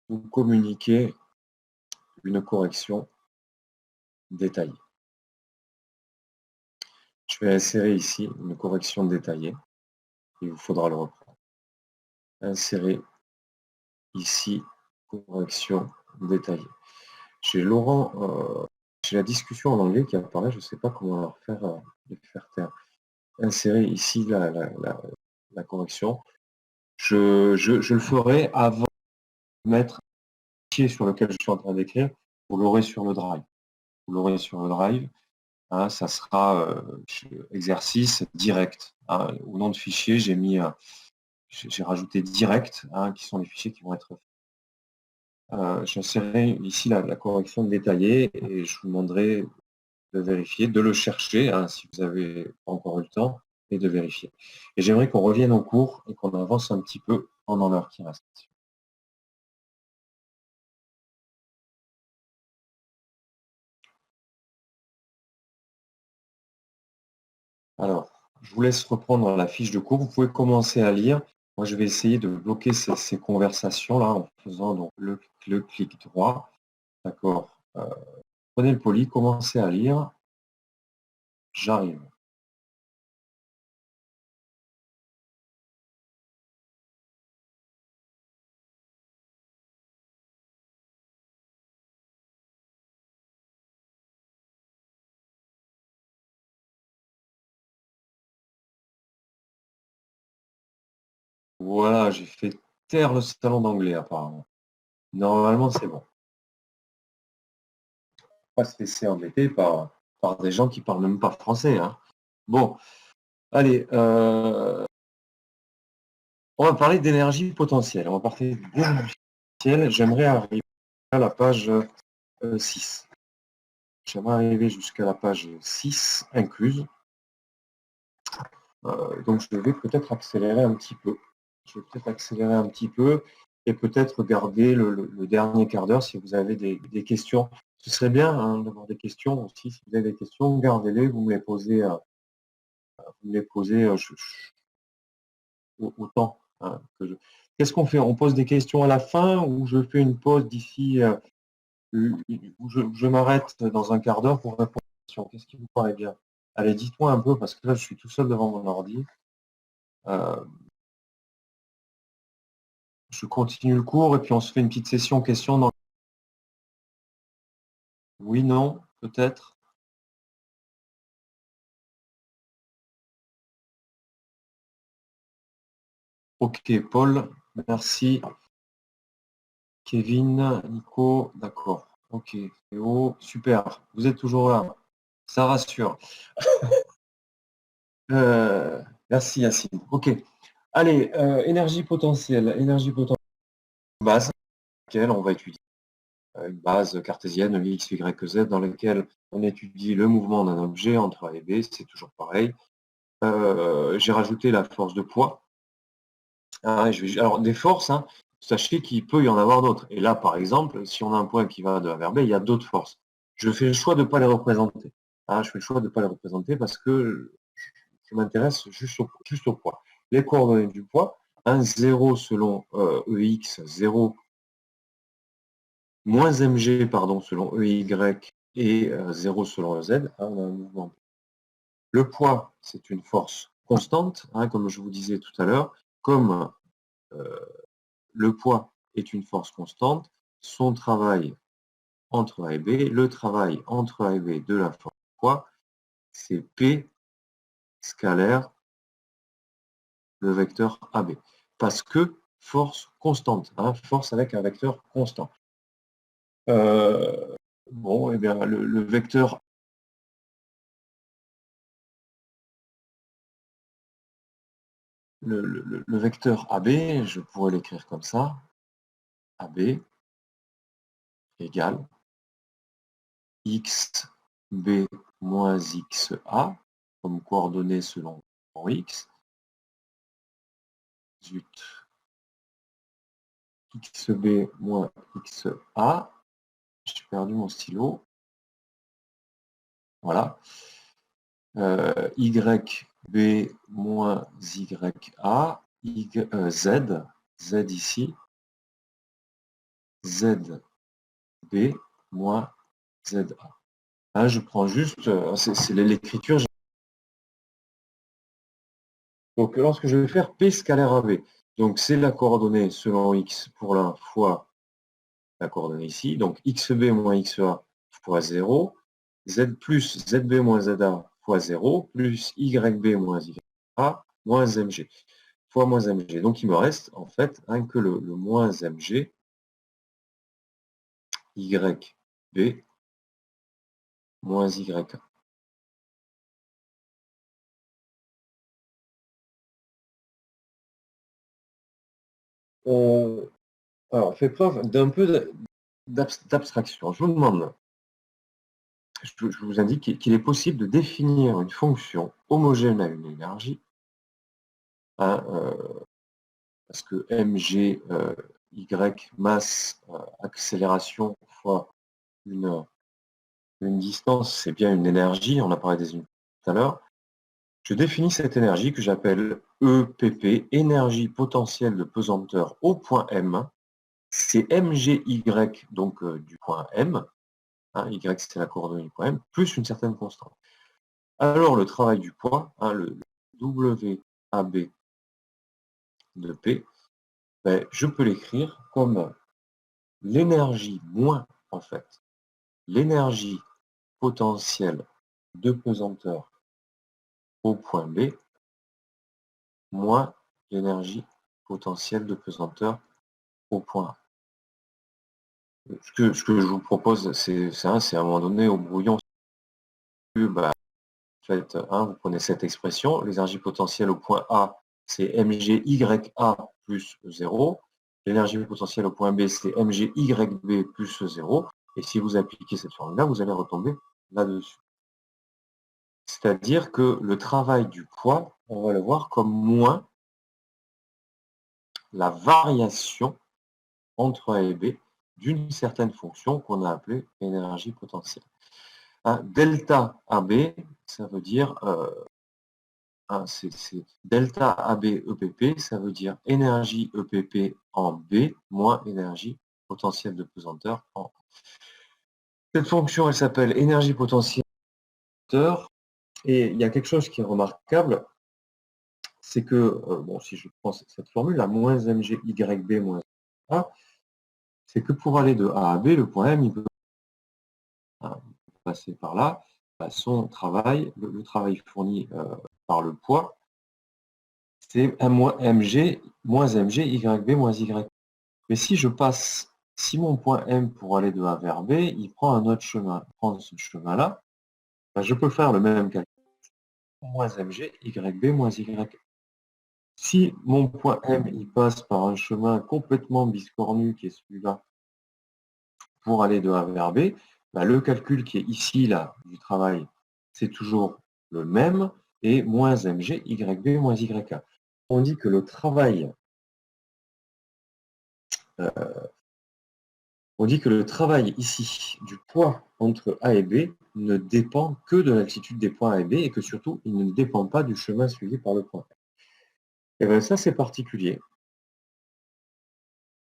vous communiquez une correction détaillée. Je vais insérer ici une correction détaillée. Il vous faudra le reprendre. Insérer ici correction détaillée. J'ai Laurent, j'ai la discussion en anglais qui apparaît, je ne sais pas comment les faire taire. Insérer ici la correction. Je le ferai avant de mettre le fichier sur lequel je suis en train d'écrire. Vous l'aurez sur le drive. Vous l'aurez sur le drive. Hein, ça sera exercice direct. Hein. Au nom de fichier, j'ai rajouté direct, hein, qui sont les fichiers qui vont être faits. J'insérerai ici la correction détaillée et je vous demanderai de vérifier, de le chercher, hein, si vous avez pas encore eu le temps, et de vérifier. Et j'aimerais qu'on revienne au cours et qu'on avance un petit peu pendant l'heure qui reste. Alors, je vous laisse reprendre la fiche de cours. Vous pouvez commencer à lire. Moi, je vais essayer de bloquer ces conversations-là en faisant donc le clic droit. D'accord. Prenez le poli, commencez à lire. J'arrive. Voilà, j'ai fait taire le salon d'anglais apparemment. Normalement, c'est bon. Pas se laisser embêter par des gens qui parlent même pas français. Hein. Bon, allez, on va parler d'énergie potentielle. On va parler d'énergie potentielle. J'aimerais arriver à la page 6. J'aimerais arriver jusqu'à la page 6 incluse. Donc je vais peut-être accélérer un petit peu. Je vais peut-être accélérer un petit peu et peut-être garder le dernier quart d'heure si vous avez des questions. Ce serait bien, hein, d'avoir des questions aussi. Si vous avez des questions, gardez-les, vous me les posez, autant. Hein, Qu'est-ce qu'on fait? On pose des questions à la fin ou je fais une pause d'ici, où je m'arrête dans un quart d'heure pour répondre aux questions? Qu'est-ce qui vous paraît bien? Allez, dites-moi un peu, parce que là, je suis tout seul devant mon ordi. Je continue le cours et puis on se fait une petite session questions. Oui, non, peut-être. Ok, Paul, merci. Kevin, Nico, d'accord. Ok, Théo, super. Vous êtes toujours là. Ça rassure. Merci, Yacine. Ok. Allez, énergie potentielle. Énergie potentielle base, laquelle on va étudier une base cartésienne x, y, z dans laquelle on étudie le mouvement d'un objet entre A et B, c'est toujours pareil. J'ai rajouté la force de poids. Alors, des forces, hein, sachez qu'il peut y en avoir d'autres. Et là, par exemple, si on a un point qui va de A vers B, il y a d'autres forces. Je fais le choix de ne pas les représenter. Je fais le choix de ne pas les représenter parce que je m'intéresse juste au poids. Les coordonnées du poids, 0 selon EX, 0 moins mg pardon, selon EY et 0 selon EZ, on a un mouvement. Le poids, c'est une force constante, comme je vous disais tout à l'heure. Comme le poids est une force constante, son travail entre A et B, le travail entre A et B de la force poids, c'est P scalaire le vecteur AB. Parce que force constante, force avec un vecteur constant. Bon, et bien le vecteur le vecteur AB, je pourrais l'écrire comme ça, AB égale xb moins xa, comme coordonnées selon x. Zut. xb moins xa, j'ai perdu mon stylo. Voilà. YB moins YA, Z ici, ZB moins ZA. Là, je prends juste, c'est l'écriture. Donc, lorsque je vais faire P scalaire AB, donc c'est la coordonnée selon X pour l'un fois la coordonnée ici, donc XB moins XA fois 0, Z plus ZB moins ZA fois 0, plus YB moins YA moins MG, fois moins MG. Donc, il me reste en fait que le moins MG, YB moins YA. On fait preuve d'un peu d'abstraction. Je vous demande, je vous indique qu'il est possible de définir une fonction homogène à une énergie, parce que mg, y, masse, accélération fois une distance, c'est bien une énergie, on a parlé des unités tout à l'heure. Je définis cette énergie que j'appelle EPP, énergie potentielle de pesanteur au point M. C'est mgy, donc du point M, y c'est la coordonnée du point M, plus une certaine constante. Alors le travail du poids, le WAB de P, je peux l'écrire comme l'énergie moins, en fait, l'énergie potentielle de pesanteur au point B moins l'énergie potentielle de pesanteur au point A. Ce que je vous propose, c'est à un moment donné au brouillon, vous prenez cette expression, l'énergie potentielle au point A, c'est mgya plus 0. L'énergie potentielle au point B, c'est mgyb plus 0. Et si vous appliquez cette formule-là, vous allez retomber là-dessus. C'est-à-dire que le travail du poids, on va le voir comme moins la variation entre A et B d'une certaine fonction qu'on a appelée énergie potentielle. Delta AB, ça veut dire c'est delta AB EPP, ça veut dire énergie EPP en B moins énergie potentielle de pesanteur en A. Cette fonction, elle s'appelle énergie potentielle de pesanteur. Et il y a quelque chose qui est remarquable, c'est que, si je prends cette formule, la moins mgyb moins A, c'est que pour aller de A à B, le point M, il peut passer par là. Son travail, le travail fourni par le poids, c'est mg moins mg, yb moins y. Mais si mon point M pour aller de A vers B, il prend un autre chemin, prendre ce chemin-là, je peux faire le même calcul. Moins mg, yb moins y. Si mon point M il passe par un chemin complètement biscornu, qui est celui-là, pour aller de A vers B, bah, le calcul qui est ici, là, du travail, c'est toujours le même, et moins mg, YB moins YK. On dit que le travail, ici du poids entre A et B ne dépend que de l'altitude des points A et B, et que surtout, il ne dépend pas du chemin suivi par le point. Et bien ça, c'est particulier.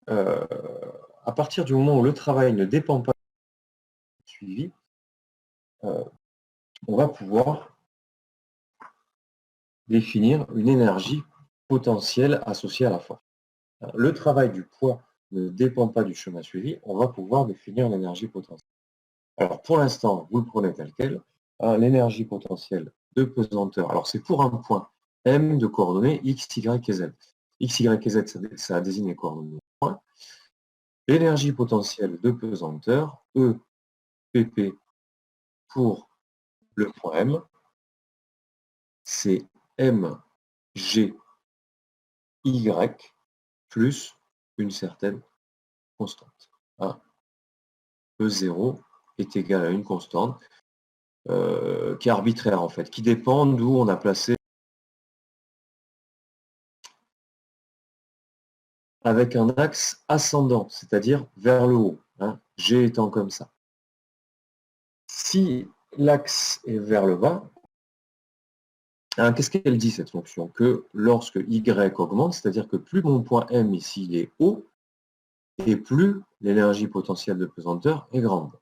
À partir du moment où le travail ne dépend pas du suivi, on va pouvoir définir une énergie potentielle associée à la force. Le travail du poids ne dépend pas du chemin suivi, on va pouvoir définir l'énergie potentielle. Alors pour l'instant, vous le prenez tel quel, l'énergie potentielle de pesanteur. Alors c'est pour un point M de coordonnées X, Y et Z. X, Y et Z, ça désigne les coordonnées. L'énergie potentielle de pesanteur, E, PP pour le point M, c'est mg y plus une certaine constante. E0 est égal à une constante qui est arbitraire en fait, qui dépend d'où on a placé avec un axe ascendant, c'est-à-dire vers le haut, G étant comme ça. Si l'axe est vers le bas, qu'est-ce qu'elle dit cette fonction? Que lorsque y augmente, c'est-à-dire que plus mon point M ici est haut, et plus l'énergie potentielle de pesanteur est grande.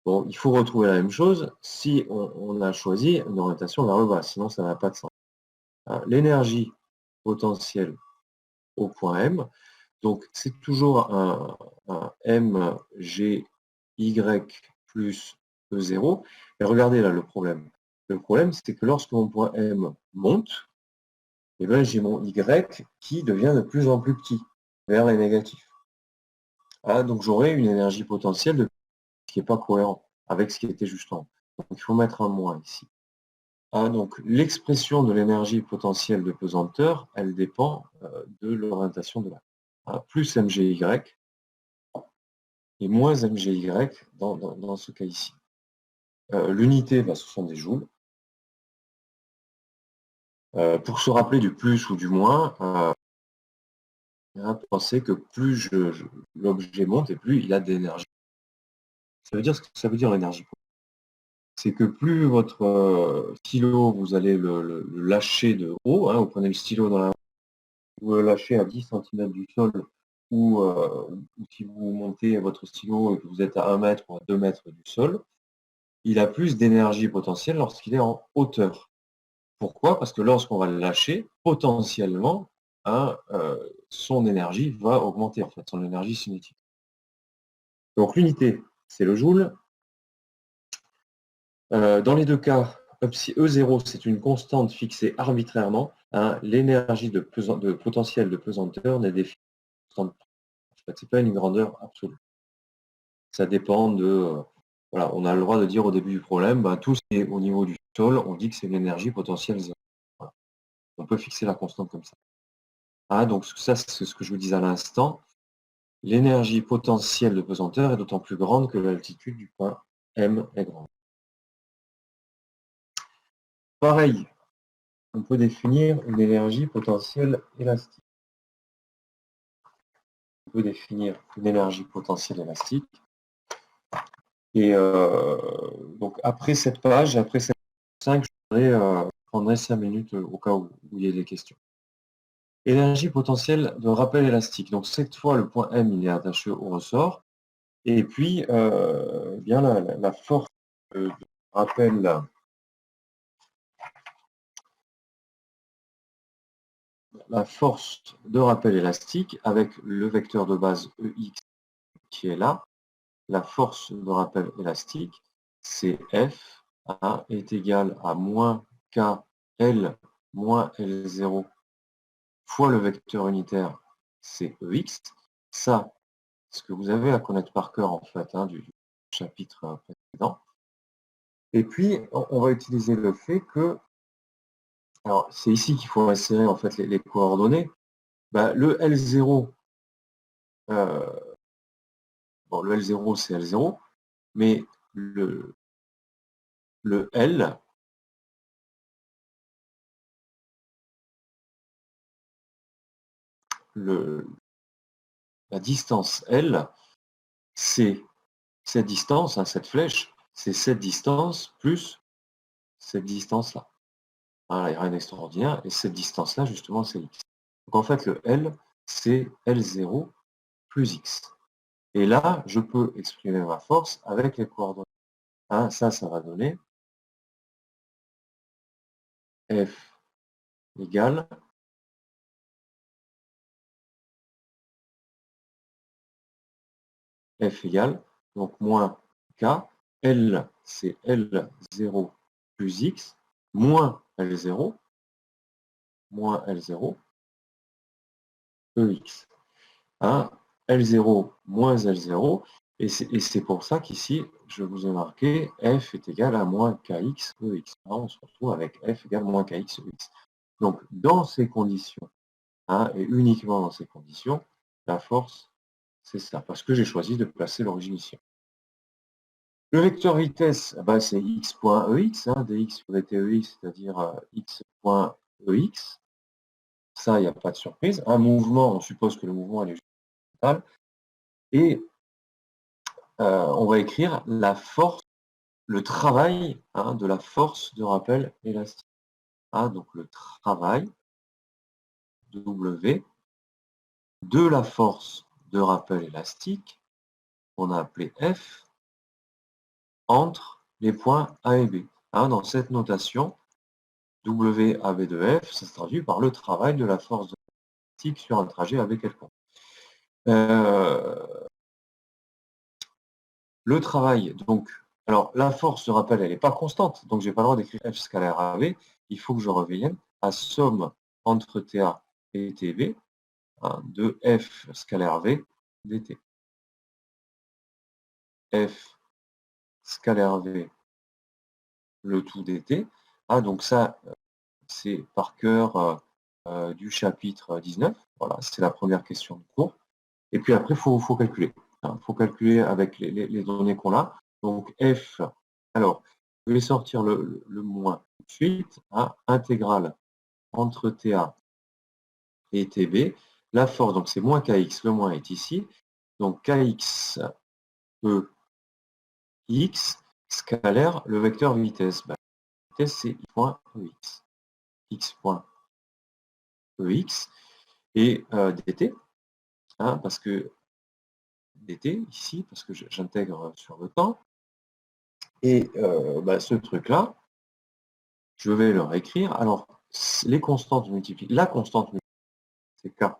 Bon, il faut retrouver la même chose si on a choisi une orientation vers le bas, sinon ça n'a pas de sens. L'énergie potentielle au point M, donc c'est toujours un mgy plus E0. Et regardez là le problème. Le problème, c'est que lorsque mon point M monte, eh ben, j'ai mon Y qui devient de plus en plus petit, vers les négatifs. Donc j'aurai une énergie potentielle qui n'est pas cohérent avec ce qui était juste en haut. Donc il faut mettre un moins ici. Donc l'expression de l'énergie potentielle de pesanteur, elle dépend de l'orientation de l'axe. Plus mgy et moins mgy dans ce cas ici. L'unité, ce sont des joules. Pour se rappeler du plus ou du moins, pensez que plus l'objet monte et plus il a d'énergie. Ça veut dire ce que ça veut dire l'énergie. C'est que plus votre stylo, vous allez le lâcher de haut, vous prenez le stylo dans la main, vous le lâchez à 10 cm du sol, ou si vous montez votre stylo et que vous êtes à 1 mètre ou à 2 mètres du sol, il a plus d'énergie potentielle lorsqu'il est en hauteur. Pourquoi? Parce que lorsqu'on va le lâcher, potentiellement, son énergie va augmenter, en fait, son énergie cinétique. Donc l'unité, c'est le joule. Dans les deux cas, si E0, c'est une constante fixée arbitrairement, l'énergie de potentiel de pesanteur n'est définie. En fait, ce n'est pas une grandeur absolue. Ça dépend de... voilà, on a le droit de dire au début du problème, tout ce qui est au niveau du sol, on dit que c'est l'énergie potentielle 0. Voilà. On peut fixer la constante comme ça. Donc ça, c'est ce que je vous disais à l'instant. L'énergie potentielle de pesanteur est d'autant plus grande que l'altitude du point M est grande. Pareil, on peut définir une énergie potentielle élastique. On peut définir une énergie potentielle élastique. Et donc après cette page, après cette 5, je prendrai 5 minutes au cas où il y ait des questions. Énergie potentielle de rappel élastique. Donc cette fois, le point M il est attaché au ressort. Et puis, bien la force de rappel élastique avec le vecteur de base EX qui est là, la force de rappel élastique, c'est F est égal à moins KL moins L0 fois le vecteur unitaire, c'est EX. Ça, ce que vous avez à connaître par cœur en fait du chapitre précédent. Et puis, on va utiliser le fait que, alors c'est ici qu'il faut insérer en fait les coordonnées. Le L0, bon, le L0, c'est L0, mais le L, la distance L, c'est cette distance, hein, cette flèche, c'est cette distance plus cette distance-là. Voilà, il n'y a rien d'extraordinaire. Et cette distance-là, justement, c'est x. Donc en fait, le L, c'est L0 plus x. Et là, je peux exprimer ma force avec les coordonnées. Hein, ça va donner F égale donc moins K, L, c'est L0 plus X, moins L0, EX. Hein, L0 moins L0, et c'est pour ça qu'ici, je vous ai marqué F est égal à moins KX EX. Hein, on se retrouve avec F égale moins KX EX. Donc, dans ces conditions, hein, et uniquement dans ces conditions, la force, c'est ça, parce que j'ai choisi de placer l'origine ici. Le vecteur vitesse, c'est x.ex, hein, dx sur dtex, c'est-à-dire x.ex. Ça, il n'y a pas de surprise. Un mouvement, on suppose que le mouvement est total. Et on va écrire la force, le travail, hein, de la force de rappel élastique. Hein, donc le travail W de la force de rappel élastique, qu'on a appelé F, entre les points A et B. Hein, dans cette notation, WAB de F, ça se traduit par le travail de la force de élastique sur un trajet AB quelconque. Le travail, donc, alors la force, je rappelle, elle n'est pas constante, donc je n'ai pas le droit d'écrire F scalaire AB, il faut que je revienne à somme entre TA et TB, hein, de F scalaire V dt. F scalaire V, le tout dt. Ah, donc ça, c'est par cœur du chapitre 19. Voilà, c'est la première question de cours. Et puis après, il faut calculer. Il faut calculer avec les données qu'on a. Donc F, alors, je vais sortir le moins tout de suite. Hein, intégrale entre TA et TB. La force, donc c'est moins KX, le moins est ici. Donc KX E X scalaire, le vecteur vitesse. Vitesse, c'est x.ex. x.ex et dt, hein, parce que dt ici, parce que j'intègre sur le temps. Et ce truc-là, je vais le réécrire. Alors, les constantes multiplient. La constante multiplie, c'est K.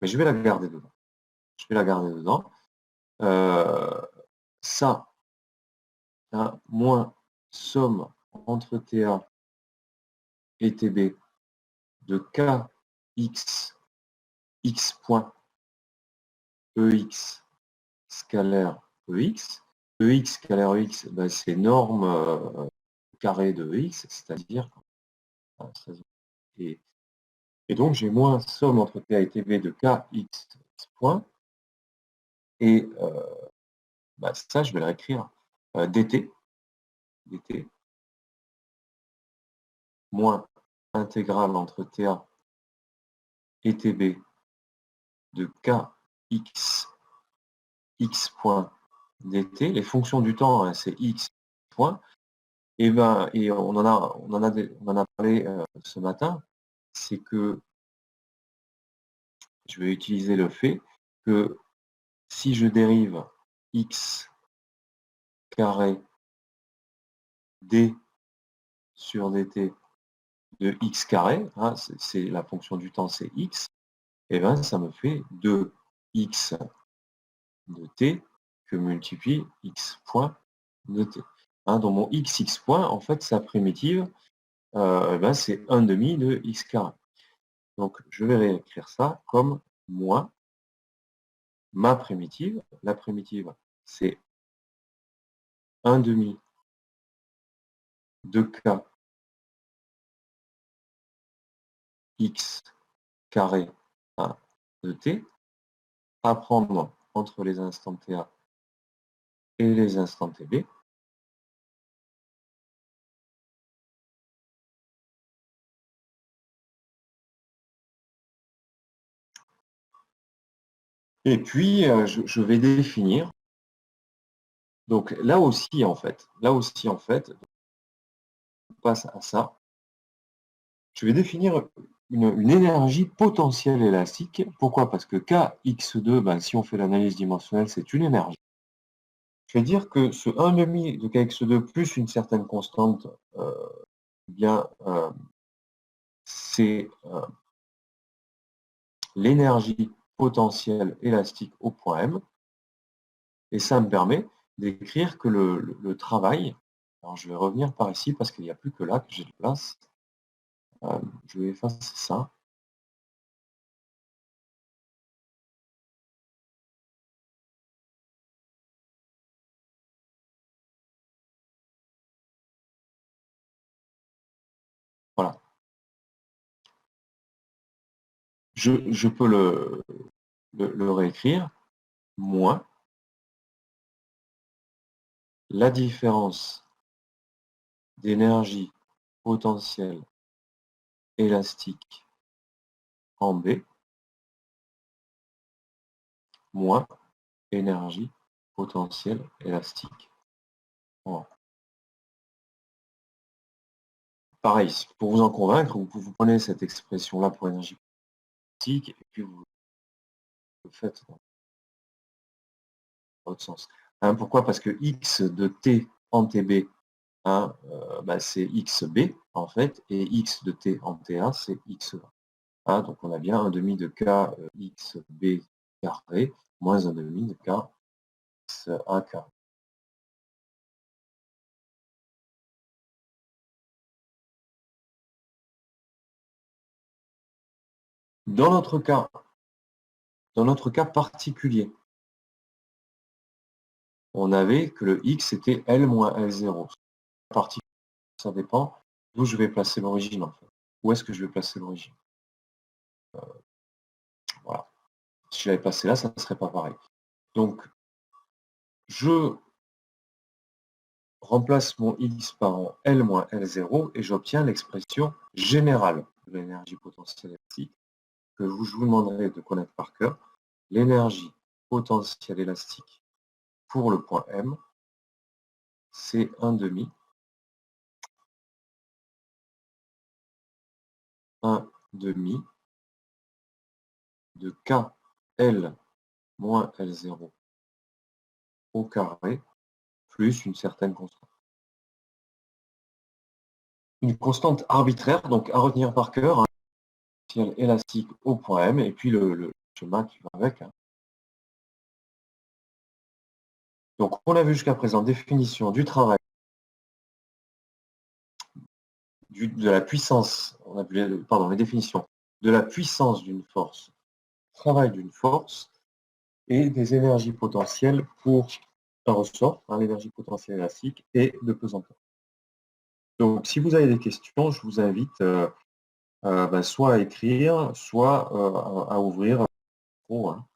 Mais je vais la garder dedans. Je vais la garder dedans. Ça, hein, moins somme entre TA et TB de KX, X point EX scalaire EX. EX scalaire EX, c'est norme carré de EX, c'est-à-dire et donc j'ai moins somme entre TA et TB de KX point. Et ça, je vais le réécrire dt moins intégrale entre TA et TB de KX x point dt. Les fonctions du temps, hein, c'est x point. Et on en a parlé ce matin, c'est que je vais utiliser le fait que si je dérive x carré d sur dt de x carré, hein, c'est la fonction du temps, c'est x, et ça me fait 2x de t que multiplie x point de t. Hein, dans mon x point, en fait, sa primitive, c'est 1/2 de x carré. Donc, je vais réécrire ça comme moins ma primitive. La primitive, c'est 1/2 de k x carré de t, à prendre entre les instants TA et les instants TB. Et puis, je vais définir. Donc là aussi, en fait, on passe à ça. Je vais définir une énergie potentielle élastique. Pourquoi? Parce que Kx2, ben, si on fait l'analyse dimensionnelle, c'est une énergie. Je vais dire que ce 1,5 de Kx2 plus une certaine constante, bien, c'est l'énergie potentielle élastique au point M. Et ça me permet d'écrire que le travail, alors je vais revenir par ici parce qu'il n'y a plus que là que j'ai de place. Je vais effacer ça. Voilà. Je peux le réécrire, moins la différence d'énergie potentielle élastique en B, moins énergie potentielle élastique en A. Pareil, pour vous en convaincre, vous prenez cette expression-là pour énergie élastique et puis vous le faites dans l'autre sens. Hein, pourquoi? Parce que x de t en TB, hein, bah, c'est xb en fait, et x de t en TA, c'est x. Hein, donc on a bien 1,5 de k xb carré moins 1,5 de k xa carré. Dans notre cas particulier, on avait que le x était L moins L0. Ça dépend d'où je vais placer l'origine en fait. Où est-ce que je vais placer l'origine? Voilà. Si je l'avais placé là, ça ne serait pas pareil. Donc, je remplace mon x par L moins L0 et j'obtiens l'expression générale de l'énergie potentielle élastique que je vous demanderai de connaître par cœur. L'énergie potentielle élastique pour le point M, c'est 1,5 de KL moins L0 au carré plus une certaine constante. Une constante arbitraire, donc à retenir par cœur, hein, élastique au point M, et puis le schéma qui va avec. Hein. Donc on a vu jusqu'à présent définition du travail, de la puissance, on a vu, pardon, les définitions de la puissance d'une force, travail d'une force, et des énergies potentielles pour un ressort, hein, l'énergie potentielle élastique, et de pesanteur. Donc si vous avez des questions, je vous invite soit à écrire, soit à ouvrir un micro, hein.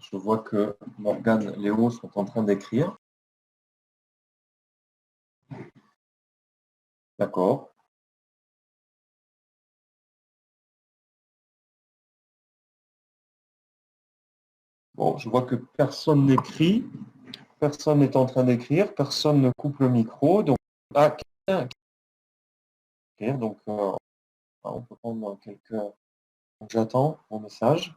Je vois que Morgane, Léo sont en train d'écrire. D'accord. Bon, je vois que personne n'écrit, personne n'est en train d'écrire, personne ne coupe le micro. Donc, donc on peut prendre quelques. J'attends mon message.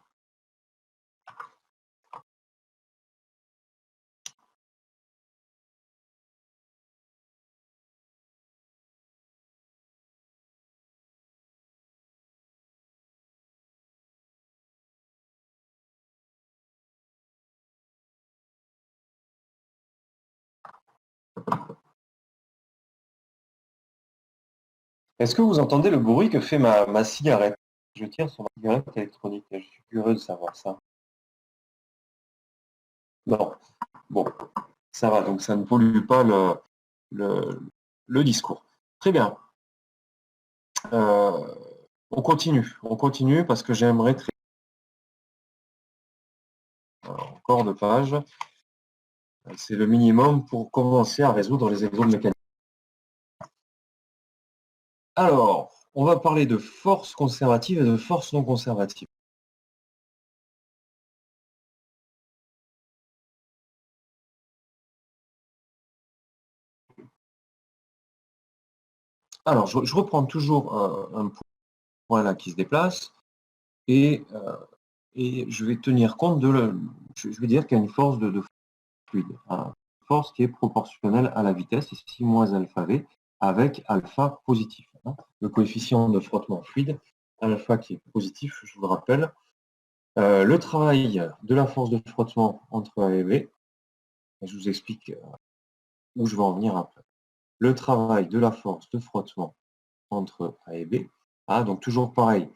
Est-ce que vous entendez le bruit que fait ma cigarette? je tire sur ma cigarette électronique. Je suis curieux de savoir ça. Non. Bon, ça va, donc ça ne pollue pas le discours. Très bien. On continue parce que j'aimerais traiter encore de pages. C'est le minimum pour commencer à résoudre les exemples mécaniques. Alors, on va parler de force conservative et de force non conservative. Alors, je reprends toujours un point là qui se déplace et je vais tenir compte je vais dire qu'il y a une force de fluide, une force qui est proportionnelle à la vitesse, ici moins alpha v, avec alpha positif. Le coefficient de frottement fluide, alpha qui est positif, je vous le rappelle. Le travail de la force de frottement entre A et B, et je vous explique où je vais en venir après. Le travail de la force de frottement entre A et B, donc toujours pareil,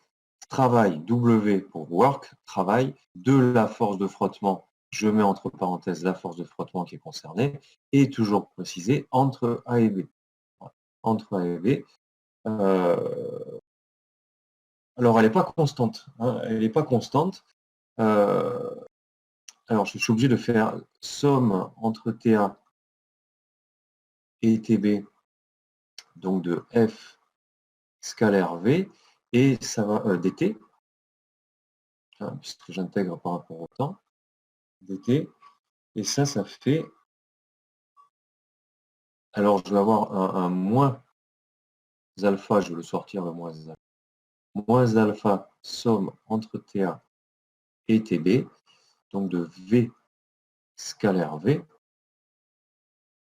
travail W pour work, travail de la force de frottement, je mets entre parenthèses la force de frottement qui est concernée, et toujours précisé entre A et B. Entre A et B. Alors elle n'est pas constante. Elle n'est pas constante. Alors je suis obligé de faire somme entre TA et TB, donc de F scalaire V, et ça va dt, puisque j'intègre par rapport au temps, dt, et ça fait, alors je vais avoir un moins alpha, je vais le sortir le moins alpha somme entre TA et TB, donc de V scalaire V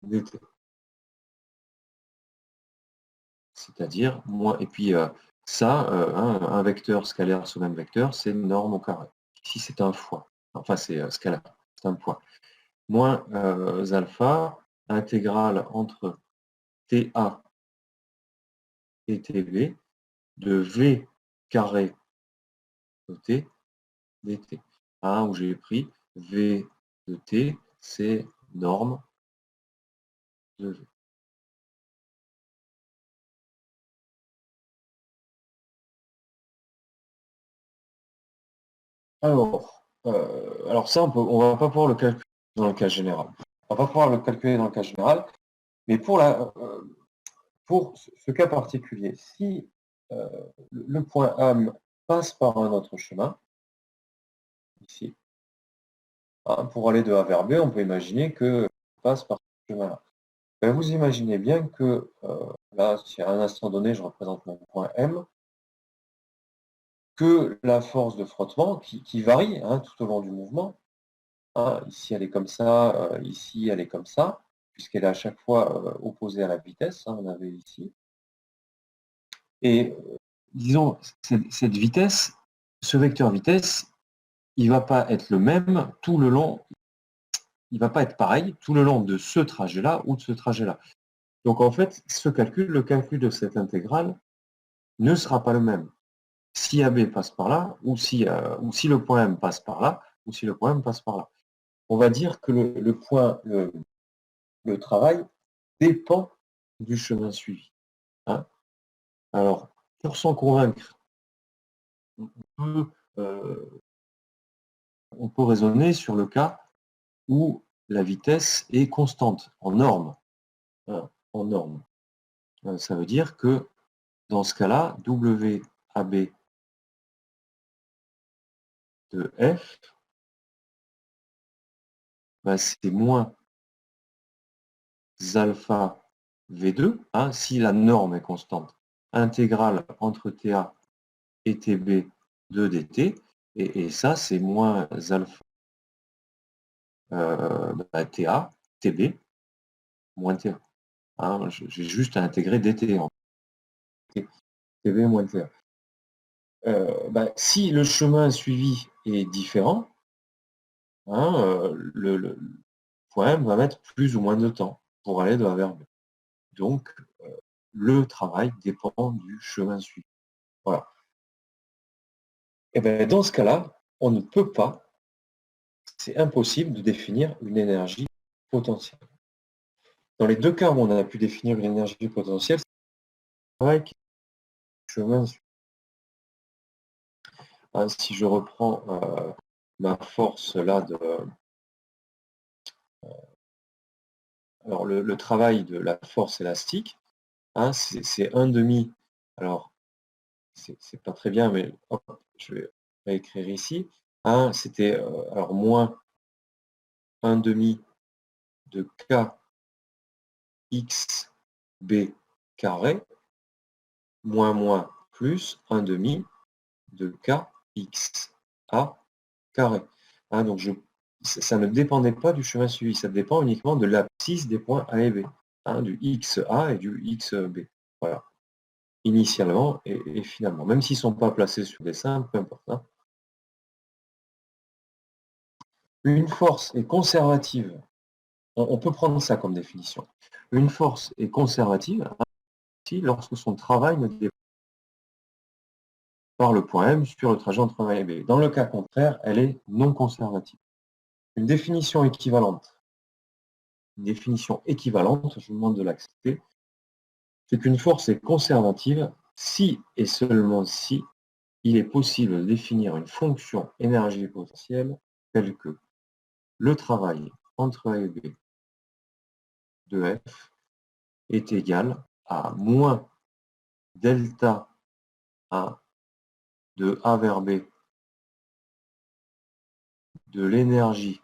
dt. C'est-à-dire moins, et puis ça, un vecteur scalaire sur même vecteur, c'est norme au carré. Ici, c'est un fois. Enfin, c'est scalaire, c'est un point. Moins alpha, intégrale entre TA et TB de V carré de T dt. Où j'ai pris V de T, c'est norme de V. Alors ça, on va pas pouvoir le calculer dans le cas général. On va pas pouvoir le calculer dans le cas général, mais pour ce cas particulier, si le point A passe par un autre chemin, ici, pour aller de A vers B, on peut imaginer que passe par ce chemin-là. Ben, vous imaginez bien que là, si à un instant donné, je représente mon point M, que la force de frottement, qui varie tout au long du mouvement, ici elle est comme ça, ici elle est comme ça, puisqu'elle est à chaque fois opposée à la vitesse, on avait ici. Et disons, cette vitesse, ce vecteur vitesse, il ne va pas être le même tout le long, il ne va pas être pareil tout le long de ce trajet-là ou de ce trajet-là. Donc en fait, le calcul de cette intégrale ne sera pas le même. Si AB passe par là, ou si le point M passe par là, ou si le point M passe par là. On va dire que le travail dépend du chemin suivi. Alors, pour s'en convaincre, on peut raisonner sur le cas où la vitesse est constante, en norme. En norme. Ça veut dire que dans ce cas-là, WAB de F, c'est moins alpha V2, si la norme est constante, intégrale entre TA et TB de dt, et ça c'est moins alpha TA, TB, moins TA. J'ai juste à intégrer dt en TB moins TA. Si le chemin suivi est différent, le point M va mettre plus ou moins de temps pour aller de A vers B. Donc, le travail dépend du chemin suivi. Voilà. Et bien, dans ce cas-là, on ne peut pas, c'est impossible de définir une énergie potentielle. Dans les deux cas où on a pu définir une énergie potentielle, c'est pareil qui est chemin. Si je reprends ma force là de... alors le travail de la force élastique, c'est 1/2. Alors, c'est pas très bien, mais hop, je vais réécrire ici. C'était alors moins 1/2 de kxb carré, moins plus 1/2 de kxa carré. Donc ça ne dépendait pas du chemin suivi, ça dépend uniquement de l'abscisse des points A et B, du xa et du xb. Voilà. Initialement et finalement, même s'ils ne sont pas placés sur des simples, peu importe. Une force est conservative. On peut prendre ça comme définition. Une force est conservative lorsque son travail ne dépend pas par le point M sur le trajet entre A et B. Dans le cas contraire, elle est non conservative. Une définition équivalente, je vous demande de l'accepter, c'est qu'une force est conservative si et seulement si il est possible de définir une fonction énergie potentielle telle que le travail entre A et B de F est égal à moins delta A de A vers B de l'énergie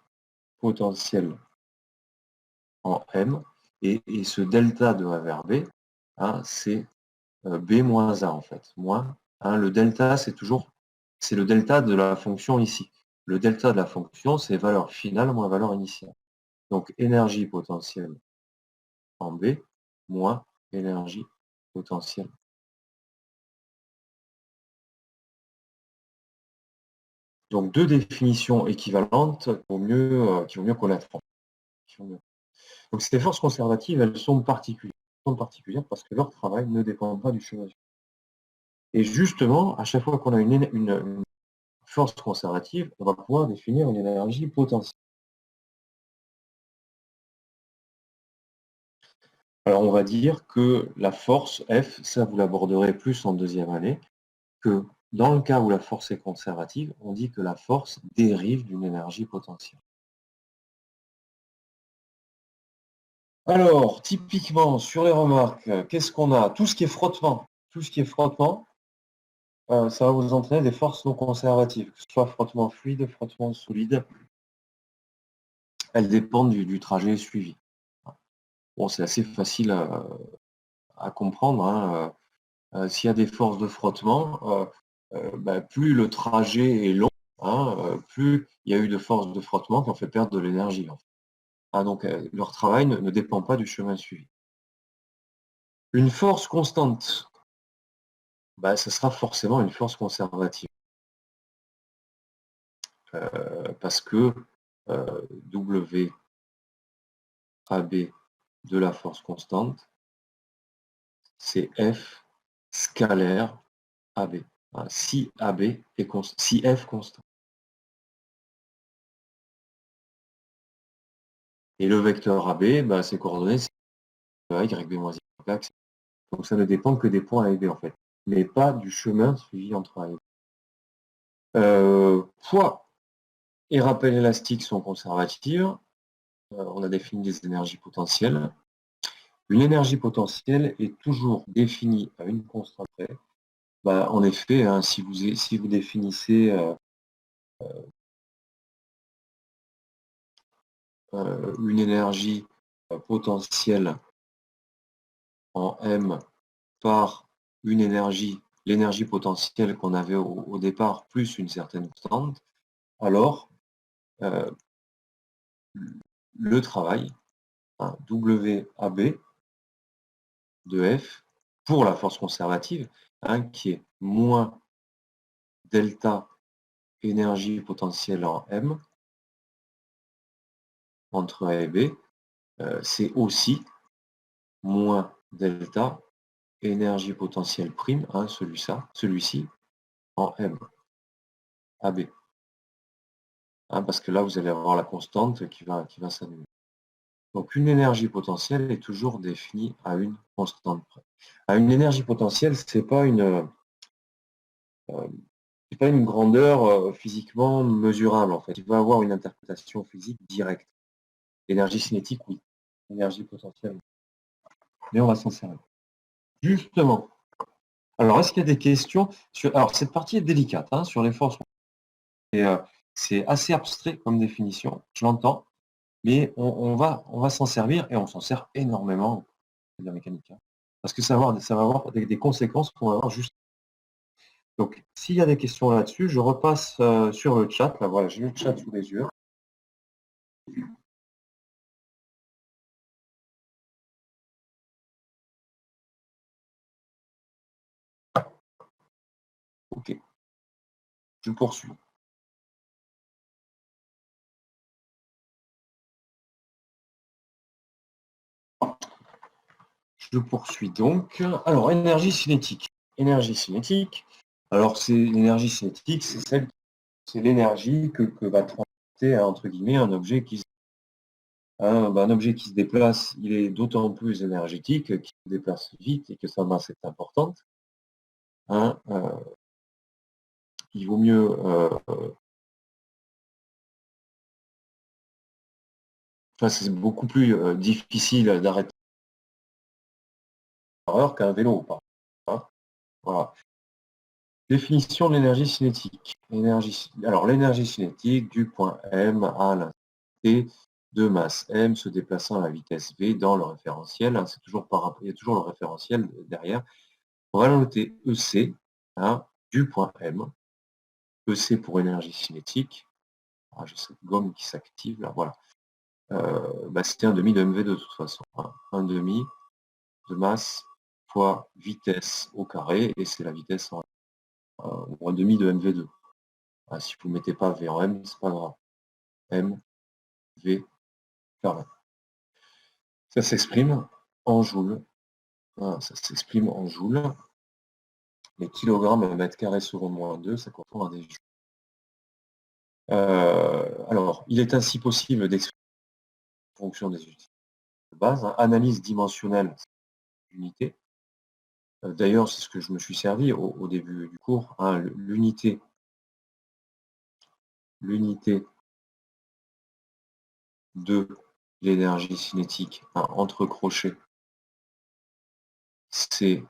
potentielle en M, et ce delta de A vers B, c'est B moins A en fait. Le delta, c'est le delta de la fonction ici. Le delta de la fonction, c'est valeur finale moins valeur initiale. Donc énergie potentielle en B moins énergie potentielle. Donc deux définitions équivalentes qui vaut mieux connaître. Donc ces forces conservatives, elles sont particulières parce que leur travail ne dépend pas du chemin. Et justement, à chaque fois qu'on a une force conservative, on va pouvoir définir une énergie potentielle. Alors on va dire que la force F, ça vous l'aborderez plus en deuxième année, que dans le cas où la force est conservative, on dit que la force dérive d'une énergie potentielle. Alors, typiquement, sur les remarques, qu'est-ce qu'on a? Tout ce qui est frottement. Tout ce qui est frottement, ça va vous entraîner des forces non conservatives, que ce soit frottement fluide, frottement solide. Elles dépendent du trajet suivi. Bon, c'est assez facile à comprendre. S'il y a des forces de frottement, plus le trajet est long, plus il y a eu de forces de frottement qui ont fait perdre de l'énergie. Donc leur travail ne dépend pas du chemin suivi. Une force constante, ce sera forcément une force conservative. Parce que WAB de la force constante, c'est F scalaire AB. Si AB est constant, si F constant. Et le vecteur AB, ses coordonnées, c'est A, YB moins Y. Donc ça ne dépend que des points A et B en fait, mais pas du chemin suivi entre A et B. Poids et rappel élastique sont conservatives. On a défini des énergies potentielles. Une énergie potentielle est toujours définie à une constante près. En effet, si vous définissez une énergie potentielle en M par l'énergie potentielle qu'on avait au départ, plus une certaine constante, alors le travail, WAB de F, pour la force conservative, qui est moins delta énergie potentielle en M, entre A et B, c'est aussi moins delta énergie potentielle prime, celui-ci, en M. AB. Hein, parce que là, vous allez avoir la constante qui va s'annuler. Donc une énergie potentielle est toujours définie à une constante près. Une énergie potentielle, c'est pas une grandeur physiquement mesurable en fait. Il va avoir une interprétation physique directe. L'énergie cinétique, oui. L'énergie potentielle, mais on va s'en servir. Justement. Alors, est-ce qu'il y a des questions sur... Alors, cette partie est délicate hein, sur les forces. C'est assez abstrait comme définition, je l'entends, mais on va s'en servir et on s'en sert énormément de la mécanique. Hein, parce que ça va avoir des conséquences qu'on va avoir juste. Donc, s'il y a des questions là-dessus, je repasse sur le chat. Là, voilà, j'ai le chat sous les yeux. OK. Je poursuis. Je poursuis donc. Alors, énergie cinétique. Énergie cinétique. Alors, c'est l'énergie cinétique, c'est l'énergie que va transporter, entre guillemets, un objet qui un objet qui se déplace, il est d'autant plus énergétique qu'il se déplace vite et que sa masse est importante. Hein, il vaut mieux c'est beaucoup plus difficile d'arrêter l'erreur qu'un vélo. Hein, voilà. Définition de l'énergie cinétique. Alors l'énergie cinétique du point M à l'instant T de masse M se déplaçant à la vitesse V dans le référentiel. Hein, c'est toujours il y a toujours le référentiel derrière. On va noter EC hein, du point M. EC pour énergie cinétique. Ah, j'ai cette gomme qui s'active là, voilà. C'était un demi de MV de toute façon. Hein. Un demi de masse fois vitesse au carré, et c'est la vitesse ou un demi de MV2. Ah, si vous ne mettez pas V en M, c'est pas grave. M, V, carré. Ça s'exprime en joules. Ah, ça s'exprime en joules. Les kilogrammes à mètre carré seconde moins 2, ça correspond à des joules. Alors, il est ainsi possible d'exprimer en fonction des unités de base. Hein. Analyse dimensionnelle, unité. D'ailleurs, c'est ce que je me suis servi au début du cours. Hein, l'unité de l'énergie cinétique entre crochets, c'est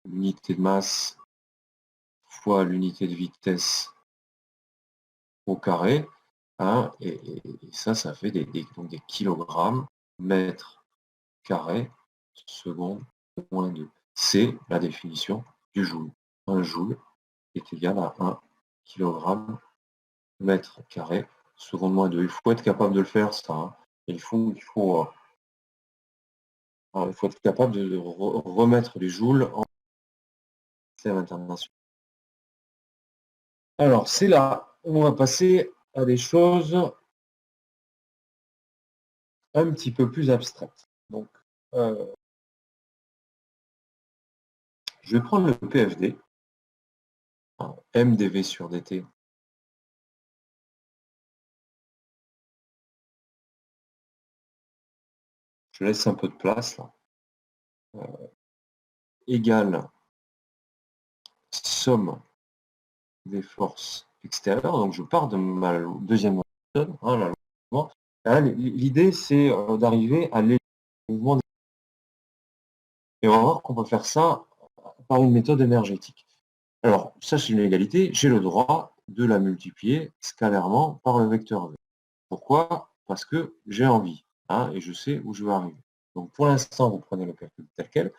l'unité de masse fois l'unité de vitesse au carré. Hein, et ça fait donc des kilogrammes mètres carrés seconde moins 2. C'est la définition du joule. Un joule est égal à 1 kg mètre carré seconde moins 2. Il faut être capable de le faire, ça. Hein. Il faut être capable de remettre les joules en système international. Alors, c'est là où on va passer à des choses un petit peu plus abstraites. Donc, je vais prendre le PFD, MdV sur dt. Je laisse un peu de place là. Égale somme des forces extérieures. Donc je pars de ma deuxième méthode. L'idée, c'est d'arriver à l'équilibre mouvement. Et on va voir qu'on peut faire ça par une méthode énergétique. Alors, ça, c'est une égalité. J'ai le droit de la multiplier scalairement par le vecteur V. Pourquoi? Parce que j'ai envie et je sais où je veux arriver. Donc, pour l'instant, vous prenez le calcul tel quel.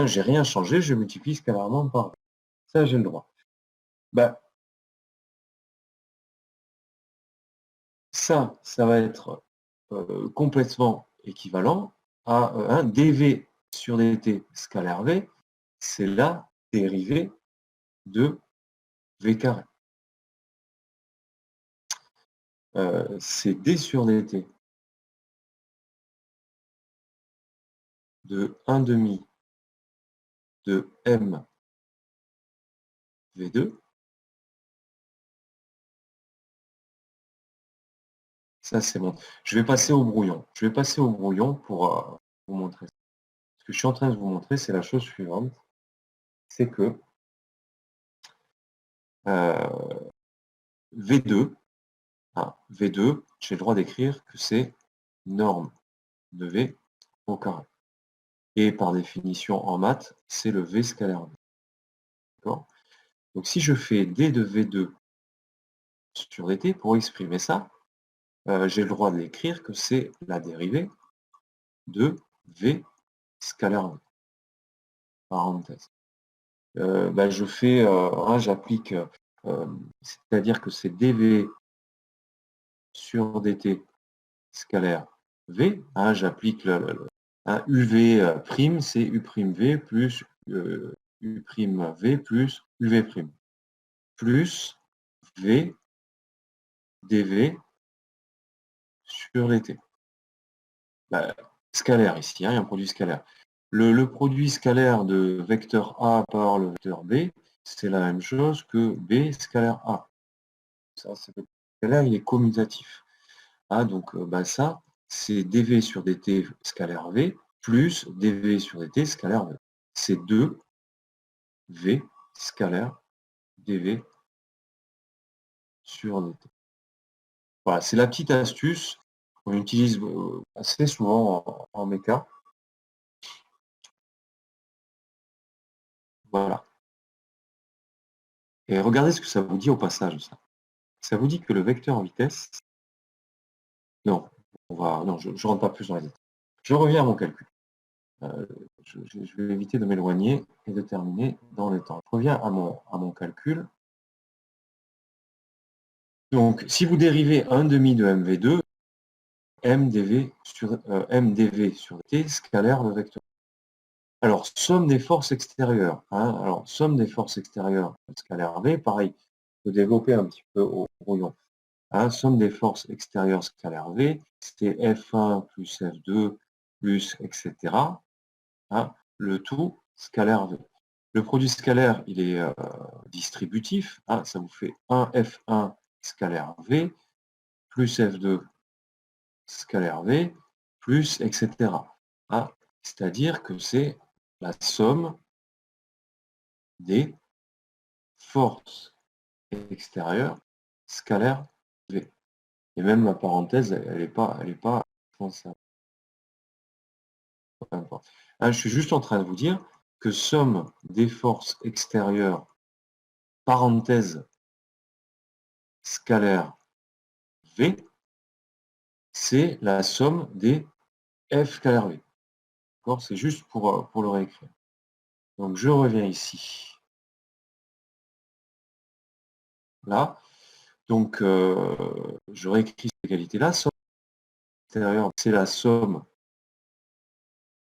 J'ai rien changé, je multiplie scalairement par V. Ça, j'ai le droit. Ça va être complètement équivalent à un dV sur dt scalaire V, c'est la dérivée de V carré. C'est d sur dt de 1 demi de m V2 Ça, c'est bon. Je vais passer au brouillon. Je vais passer au brouillon pour vous montrer. Ce que je suis en train de vous montrer, c'est la chose suivante. C'est que V2, V2, j'ai le droit d'écrire que c'est norme de V au carré. Et par définition en maths, c'est le V scalaire V. D'accord ? Donc si je fais D de V2 sur dt, pour exprimer ça, j'ai le droit d'écrire que c'est la dérivée de V scalaire V. Parenthèse. Je fais, j'applique, c'est-à-dire que c'est dv sur dt scalaire v, j'applique un uv prime, c'est u prime v plus u prime v plus uv prime, plus v dv sur dt. Scalaire ici, il y a un produit scalaire. Le produit scalaire de vecteur A par le vecteur B, c'est la même chose que B scalaire A. Ça, c'est le scalaire, il est commutatif. Donc ça, c'est dv sur dt scalaire v plus dv sur dt scalaire v. C'est 2 v scalaire dv sur dt. Voilà, c'est la petite astuce qu'on utilise assez souvent en méca. Voilà. Et regardez ce que ça vous dit au passage, ça. Ça vous dit que le vecteur vitesse... Non, je ne rentre pas plus dans les détails. Je reviens à mon calcul. Je vais éviter de m'éloigner et de terminer dans les temps. Je reviens à mon calcul. Donc, si vous dérivez 1/2 de mv2, mdv sur t scalaire le vecteur. Alors, somme des forces extérieures. Alors, somme des forces extérieures scalaire v, pareil, il faut développer un petit peu au brouillon. Somme des forces extérieures scalaire v, c'était F1 plus F2 plus etc. Le tout scalaire v. Le produit scalaire, il est distributif. Ça vous fait 1F1 scalaire v plus F2 scalaire v plus etc. C'est-à-dire que c'est la somme des forces extérieures scalaire v. Et même ma parenthèse, elle n'est pas pensable. Peu importe. Je suis juste en train de vous dire que somme des forces extérieures, parenthèse scalaire v, c'est la somme des F scalaire v. C'est juste pour le réécrire. Donc je reviens ici. Là. Donc je réécris cette égalité-là. Somme extérieure, c'est la somme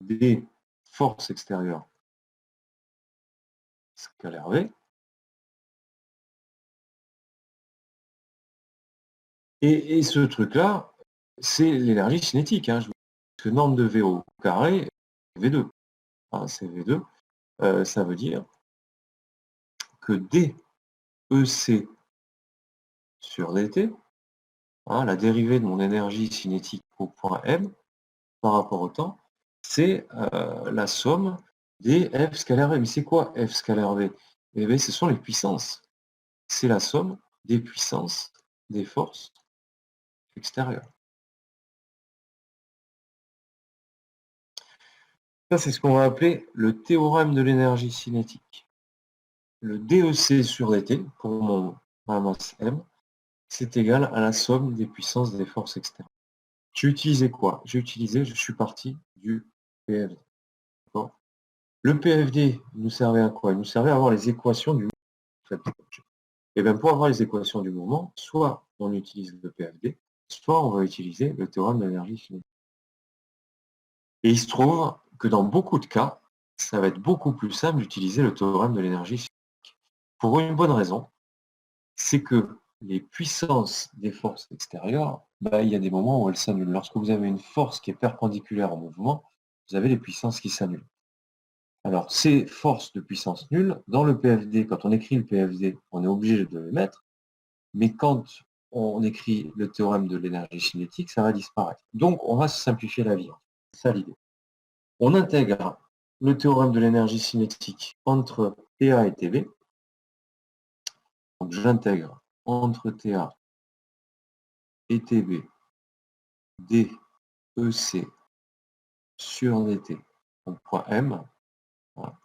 des forces extérieures scalaire v. Et ce truc-là, c'est l'énergie cinétique. Parce que norme de V au carré, V2. C'est V2. Ça veut dire que dEc sur dt, la dérivée de mon énergie cinétique au point M par rapport au temps, c'est la somme des F scalaire V. Mais c'est quoi F scalaire V? Eh bien, ce sont les puissances. C'est la somme des puissances des forces extérieures. Ça, c'est ce qu'on va appeler le théorème de l'énergie cinétique. Le DEC sur dt, pour ma masse M, c'est égal à la somme des puissances des forces extérieures. J'ai utilisé quoi? Je suis parti du PFD. Le PFD nous servait à quoi? Il nous servait à avoir les équations du mouvement. Et bien pour avoir les équations du mouvement, soit on utilise le PFD, soit on va utiliser le théorème de l'énergie cinétique. Et il se trouve que dans beaucoup de cas, ça va être beaucoup plus simple d'utiliser le théorème de l'énergie cinétique. Pour une bonne raison, c'est que les puissances des forces extérieures, il y a des moments où elles s'annulent. Lorsque vous avez une force qui est perpendiculaire au mouvement, vous avez les puissances qui s'annulent. Alors, ces forces de puissance nulle, dans le PFD, quand on écrit le PFD, on est obligé de les mettre, mais quand on écrit le théorème de l'énergie cinétique, ça va disparaître. Donc, on va se simplifier la vie. C'est ça l'idée. On intègre le théorème de l'énergie cinétique entre TA et TB. Donc, j'intègre entre TA et TB DEC sur dt. Donc, point M, voilà,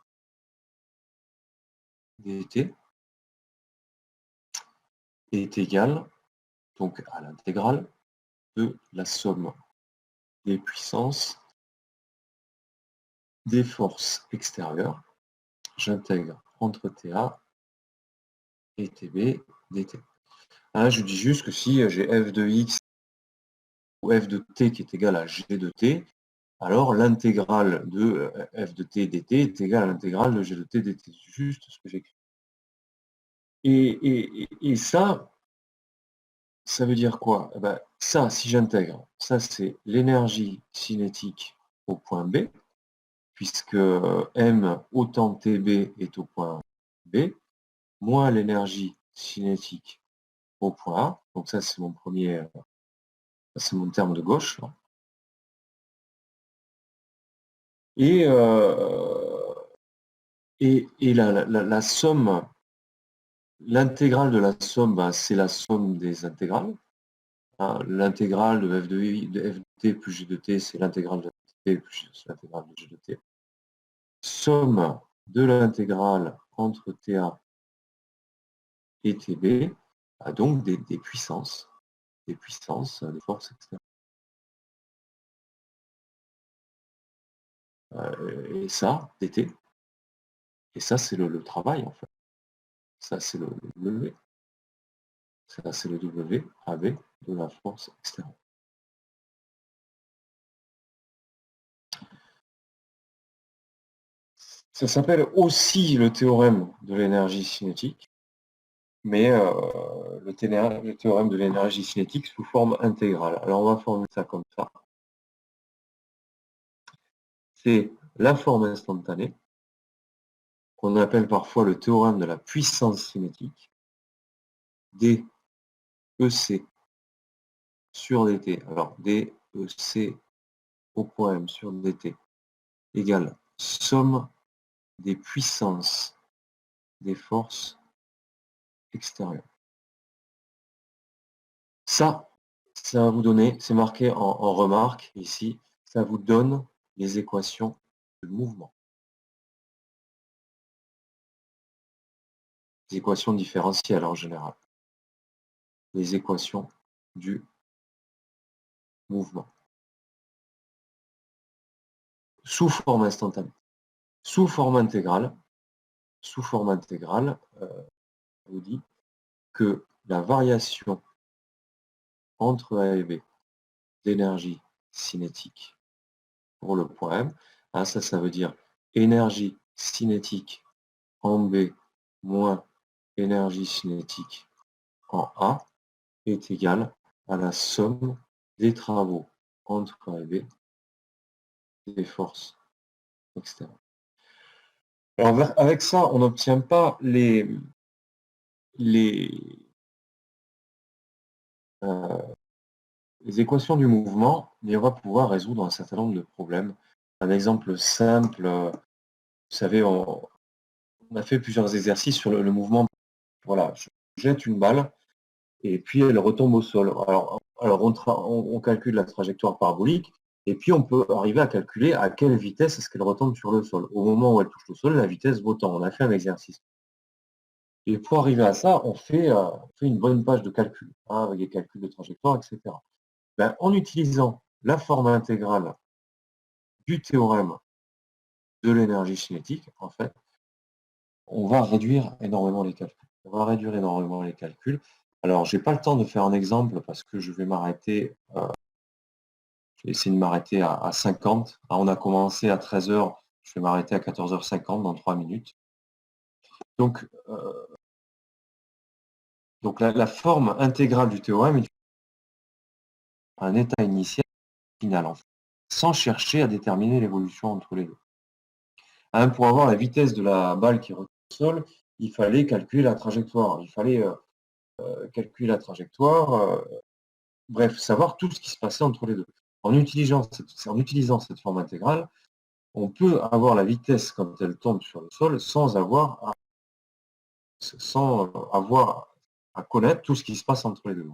dt est égal donc à l'intégrale de la somme des puissances des forces extérieures. J'intègre entre TA et TB dt. Là, je dis juste que si j'ai f de x ou f de t qui est égal à g de t, alors l'intégrale de f de t dt est égale à l'intégrale de g de t dt. C'est juste ce que j'écris. Et ça veut dire quoi? Eh ben, ça, si j'intègre, ça c'est l'énergie cinétique au point B, puisque M autant TB est au point B, moins l'énergie cinétique au point A. Donc ça, c'est mon premier, c'est mon terme de gauche. Et la somme, l'intégrale de la somme, ben, c'est la somme des intégrales. Hein, l'intégrale de f de t plus g de t, c'est l'intégrale de t plus l'intégrale de g de t. Somme de l'intégrale entre TA et TB, donc des puissances, des forces extérieures. Et ça, dt, et ça c'est le travail en fait. Ça c'est le W. Ça c'est le W AB de la force extérieure. Ça s'appelle aussi le théorème de l'énergie cinétique, mais le théorème de l'énergie cinétique sous forme intégrale. Alors on va former ça comme ça. C'est la forme instantanée, qu'on appelle parfois le théorème de la puissance cinétique, dEc sur dt. Alors dEc au point M sur dt égale somme des puissances des forces extérieures. Ça va vous donner, c'est marqué en remarque ici, ça vous donne les équations de mouvement. Les équations différentielles en général. Les équations du mouvement. Sous forme instantanée. Sous forme intégrale, on vous dit que la variation entre A et B d'énergie cinétique pour le point M, hein, ça veut dire énergie cinétique en B moins énergie cinétique en A est égale à la somme des travaux entre A et B des forces extérieures. Alors avec ça, on n'obtient pas les équations du mouvement, mais on va pouvoir résoudre un certain nombre de problèmes. Un exemple simple, vous savez, on a fait plusieurs exercices sur le mouvement. Voilà, je jette une balle et puis elle retombe au sol. Alors on calcule la trajectoire parabolique et puis on peut arriver à calculer à quelle vitesse est-ce qu'elle retombe sur le sol. Au moment où elle touche le sol, la vitesse vaut tant. On a fait un exercice. Et pour arriver à ça, on fait une bonne page de calcul, hein, avec des calculs de trajectoire, etc. Ben, en utilisant la forme intégrale du théorème de l'énergie cinétique, en fait, on va réduire énormément les calculs. Alors, je n'ai pas le temps de faire un exemple parce que je vais m'arrêter, je vais essayer de m'arrêter à 50. Ah, on a commencé à 13 h, je vais m'arrêter à 14h50 dans 3 minutes. Donc la forme intégrale du théorème est un état initial final, en fait, sans chercher à déterminer l'évolution entre les deux. Hein, pour avoir la vitesse de la balle qui retourne au sol, il fallait calculer la trajectoire. Il fallait calculer la trajectoire, bref, savoir tout ce qui se passait entre les deux. En utilisant cette forme intégrale, on peut avoir la vitesse quand elle tombe sur le sol sans avoir à connaître tout ce qui se passe entre les deux.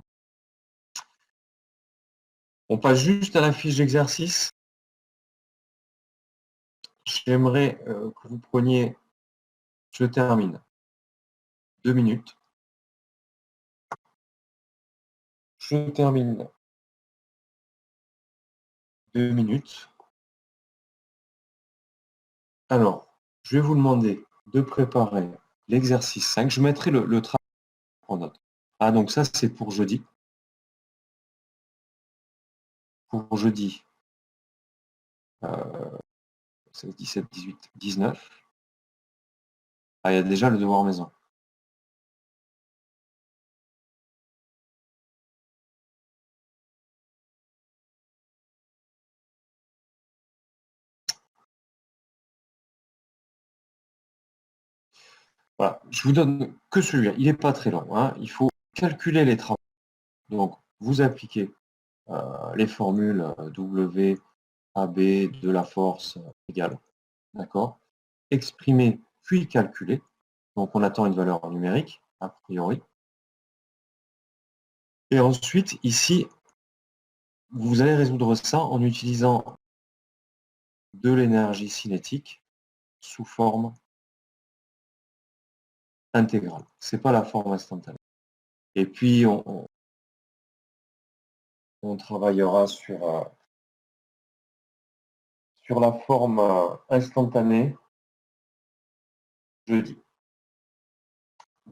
On passe juste à la fiche d'exercice. J'aimerais que vous preniez, je termine, 2 minutes. Je termine 2 minutes. Alors, je vais vous demander de préparer l'exercice 5. Je mettrai le travail en note. Ah, donc ça, c'est pour jeudi. Pour jeudi, c'est 17, 18, 19. Ah, il y a déjà le devoir maison. Voilà, je vous donne que celui-là. Il n'est pas très long, hein. Il faut calculer les travaux. Donc, vous appliquez les formules W, AB, de la force égale. D'accord? Exprimer, puis calculer. Donc, on attend une valeur numérique, a priori. Et ensuite, ici, vous allez résoudre ça en utilisant de l'énergie cinétique sous forme intégrale. Ce n'est pas la forme instantanée. Et puis, on travaillera sur la forme instantanée jeudi.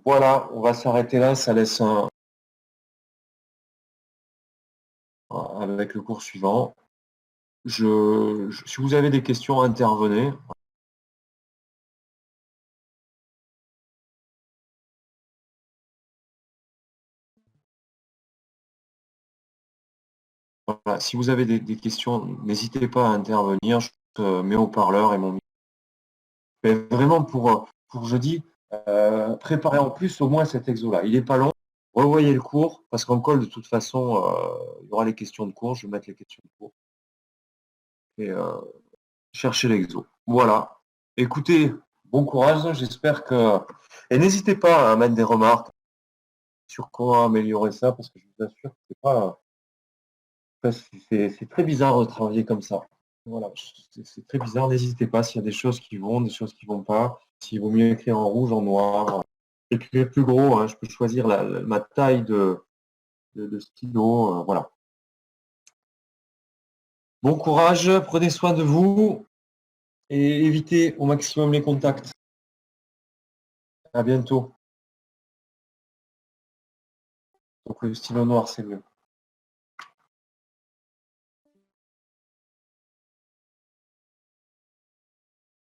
Voilà, on va s'arrêter là. Ça laisse avec le cours suivant. Si vous avez des questions, intervenez. Voilà, si vous avez des questions, n'hésitez pas à intervenir. Je mets haut-parleur et mon micro. Mais vraiment, pour jeudi, préparez en plus au moins cet exo-là. Il n'est pas long. Revoyez le cours, parce qu'en col, de toute façon, il y aura les questions de cours. Je vais mettre les questions de cours. Et cherchez l'exo. Voilà. Écoutez, bon courage. J'espère que... Et n'hésitez pas à mettre des remarques sur comment améliorer ça, parce que je vous assure que c'est pas... C'est très bizarre de travailler comme ça. Voilà, c'est très bizarre. N'hésitez pas s'il y a des choses qui vont, des choses qui vont pas. S'il vaut mieux écrire en rouge, en noir. Écrire plus gros, hein, je peux choisir ma taille de stylo. Voilà. Bon courage, prenez soin de vous et évitez au maximum les contacts. À bientôt. Donc le stylo noir, c'est mieux.